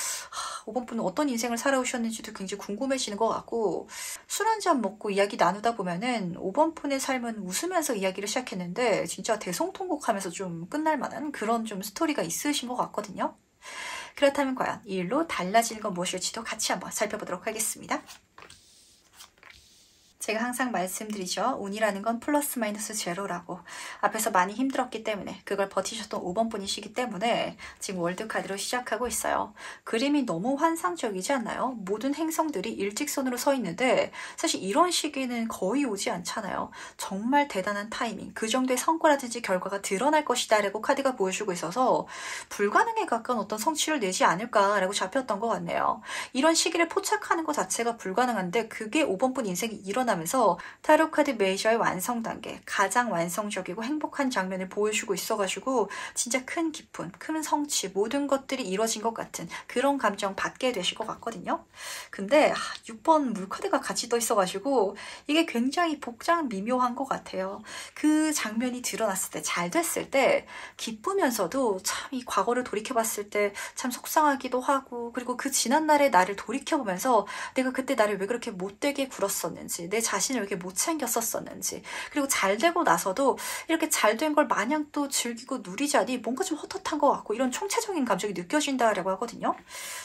5번분은 어떤 인생을 살아오셨는지도 굉장히 궁금해지는 것 같고, 술 한잔 먹고 이야기 나누다 보면은 5번분의 삶은 웃으면서 이야기를 시작했는데 진짜 대성통곡하면서 좀 끝날 만한 그런 좀 스토리가 있으신 것 같거든요. 그렇다면 과연 이 일로 달라지는 건 무엇일지도 같이 한번 살펴보도록 하겠습니다. 제가 항상 말씀드리죠. 운이라는 건 플러스 마이너스 제로라고. 앞에서 많이 힘들었기 때문에 그걸 버티셨던 5번분이시기 때문에 지금 월드카드로 시작하고 있어요. 그림이 너무 환상적이지 않나요? 모든 행성들이 일직선으로 서 있는데 사실 이런 시기는 거의 오지 않잖아요. 정말 대단한 타이밍, 그 정도의 성과라든지 결과가 드러날 것이다 라고 카드가 보여주고 있어서 불가능에 가까운 어떤 성취를 내지 않을까라고 잡혔던 것 같네요. 이런 시기를 포착하는 것 자체가 불가능한데 그게 5번분 인생이 일어나면서 타로카드 메이저의 완성 단계, 가장 완성적이고 행복한 장면을 보여주고 있어가지고 진짜 큰 기쁨, 큰 성취, 모든 것들이 이루어진 것 같은 그런 감정 받게 되실 것 같거든요. 근데 6번 물카드가 같이 떠 있어가지고 이게 굉장히 복잡 미묘한 것 같아요. 그 장면이 드러났을 때, 잘 됐을 때 기쁘면서도 참 이 과거를 돌이켜봤을 때 참 속상하기도 하고, 그리고 그 지난날의 나를 돌이켜보면서 내가 그때 나를 왜 그렇게 못되게 굴었었는지, 내 자신을 왜 이렇게 못 챙겼었었는지, 그리고 잘 되고 나서도 이렇게 잘 된 걸 마냥 또 즐기고 누리자니 뭔가 좀 헛헛한 것 같고 이런 총체적인 감정이 느껴진다라고 하거든요.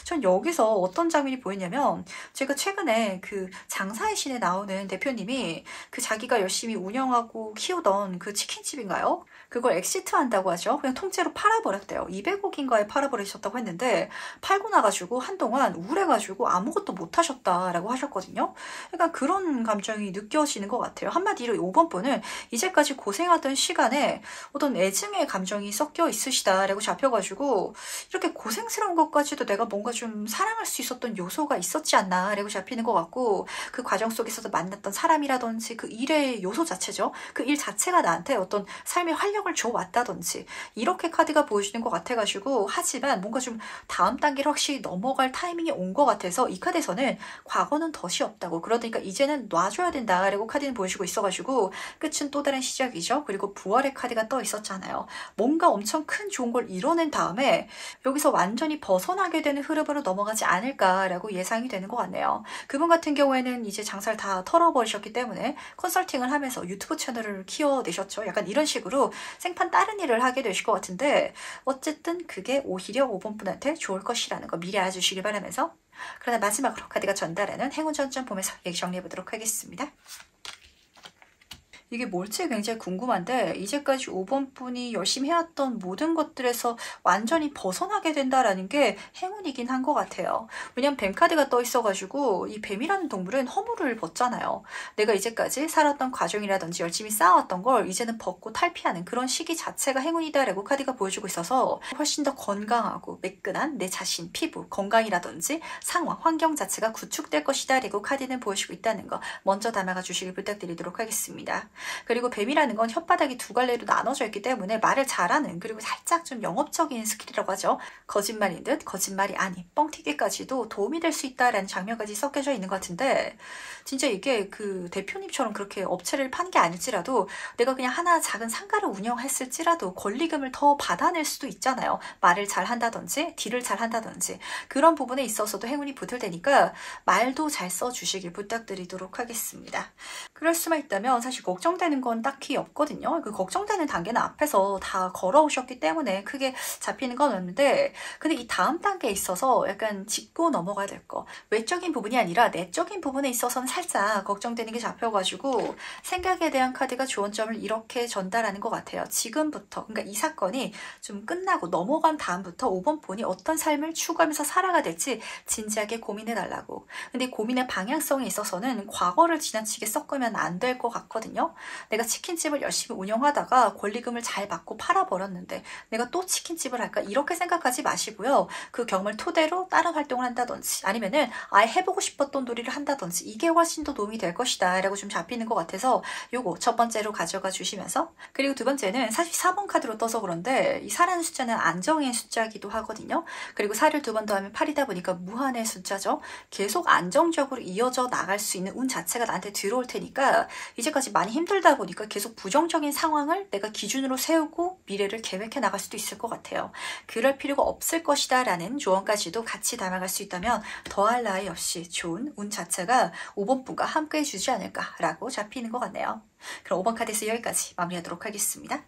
전 여기서 어떤 장면이 보이냐면 제가 최근에 그 장사의 신에 나오는 대표님이 그 자기가 열심히 운영하고 키우던 그 치킨집인가요? 그걸 엑시트 한다고 하죠. 그냥 통째로 팔아버렸대요. 200억인가에 팔아버리셨다고 했는데 팔고 나가지고 한동안 우울해가지고 아무것도 못하셨다라고 하셨거든요. 약간 그런 감정이 느껴지는 것 같아요. 한마디로 5번 분은 이제까지 고생하던 시간에 어떤 애증의 감정이 섞여 있으시다라고 잡혀가지고 이렇게 고생스러운 것까지도 내가 뭔가 좀 사랑할 수 있었던 요소가 있었지 않나라고 잡히는 것 같고, 그 과정 속에서도 만났던 사람이라든지 그 일의 요소 자체죠. 그 일 자체가 나한테 어떤 삶의 활력을 줘왔다든지 이렇게 카드가 보여주는 것 같아가지고, 하지만 뭔가 좀 다음 단계를 확실히 넘어갈 타이밍이 온 것 같아서 이 카드에서는 과거는 덫이 없다고, 그러니까 이제는 놔줘야 된다라고 카드는 보여주고 있어가지고 끝은 또 다른 시작이죠. 그리고 부활의 카드가 떠 있었잖아요. 뭔가 엄청 큰 좋은 걸 이뤄낸 다음에 여기서 완전히 벗어나게 되는 흐름으로 넘어가지 않을까라고 예상이 되는 것 같네요. 그분 같은 경우에는 이제 장사를 다 털어버리셨기 때문에 컨설팅을 하면서 유튜브 채널을 키워내셨죠. 약간 이런 식으로 생판 다른 일을 하게 되실 것 같은데, 어쨌든 그게 오히려 5번 분한테 좋을 것이라는 거 미리 알아주시길 바라면서, 그러나 마지막으로 카드가 전달하는 행운 전점 보면서 얘기 정리해보도록 하겠습니다. 이게 뭘지 굉장히 궁금한데, 이제까지 5번 분이 열심히 해왔던 모든 것들에서 완전히 벗어나게 된다라는 게 행운이긴 한 것 같아요. 왜냐면 뱀 카드가 떠 있어가지고 이 뱀이라는 동물은 허물을 벗잖아요. 내가 이제까지 살았던 과정이라든지 열심히 쌓아왔던 걸 이제는 벗고 탈피하는 그런 시기 자체가 행운이다라고 카드가 보여주고 있어서 훨씬 더 건강하고 매끈한 내 자신, 피부, 건강이라든지 상황, 환경 자체가 구축될 것이다 라고 카드는 보여주고 있다는 거 먼저 담아가 주시길 부탁드리도록 하겠습니다. 그리고 뱀이라는 건 혓바닥이 두 갈래로 나눠져 있기 때문에 말을 잘하는, 그리고 살짝 좀 영업적인 스킬이라고 하죠. 거짓말인 듯 거짓말이 아닌 뻥튀기까지도 도움이 될 수 있다라는 장면까지 섞여져 있는 것 같은데, 진짜 이게 그 대표님처럼 그렇게 업체를 판 게 아닐지라도 내가 그냥 하나 작은 상가를 운영했을지라도 권리금을 더 받아낼 수도 있잖아요. 말을 잘 한다든지 딜을 잘 한다든지 그런 부분에 있어서도 행운이 붙을 테니까 말도 잘 써주시길 부탁드리도록 하겠습니다. 그럴 수만 있다면 사실 걱정되는 건 딱히 없거든요. 그 걱정되는 단계는 앞에서 다 걸어오셨기 때문에 크게 잡히는 건 없는데, 근데 이 다음 단계에 있어서 약간 짚고 넘어가야 될 거, 외적인 부분이 아니라 내적인 부분에 있어서는 살짝 걱정되는 게 잡혀가지고 생각에 대한 카드가 좋은 점을 이렇게 전달하는 것 같아요. 지금부터, 그러니까 이 사건이 좀 끝나고 넘어간 다음부터 5번 본이 어떤 삶을 추구하면서 살아가 될지 진지하게 고민해달라고. 근데 고민의 방향성에 있어서는 과거를 지나치게 섞으면 안 될 것 같거든요. 내가 치킨집을 열심히 운영하다가 권리금을 잘 받고 팔아버렸는데 내가 또 치킨집을 할까, 이렇게 생각하지 마시고요. 그 경험을 토대로 다른 활동을 한다든지 아니면은 아예 해보고 싶었던 놀이를 한다든지 이게 훨씬 더 도움이 될 것이다 라고 좀 잡히는 것 같아서 요거 첫 번째로 가져가 주시면서, 그리고 두 번째는 사실 4번 카드로 떠서 그런데 이 4라는 숫자는 안정의 숫자이기도 하거든요. 그리고 4를 두 번 더 하면 8이다 보니까 무한의 숫자죠. 계속 안정적으로 이어져 나갈 수 있는 운 자체가 나한테 들어올 테니까 이제까지 많이 힘들다 보니까 계속 부정적인 상황을 내가 기준으로 세우고 미래를 계획해 나갈 수도 있을 것 같아요. 그럴 필요가 없을 것이다 라는 조언까지도 같이 담아갈 수 있다면 더할 나위 없이 좋은 운 자체가 5번 분과 함께 해주지 않을까라고 잡히는 것 같네요. 그럼 5번 카드에서 여기까지 마무리하도록 하겠습니다.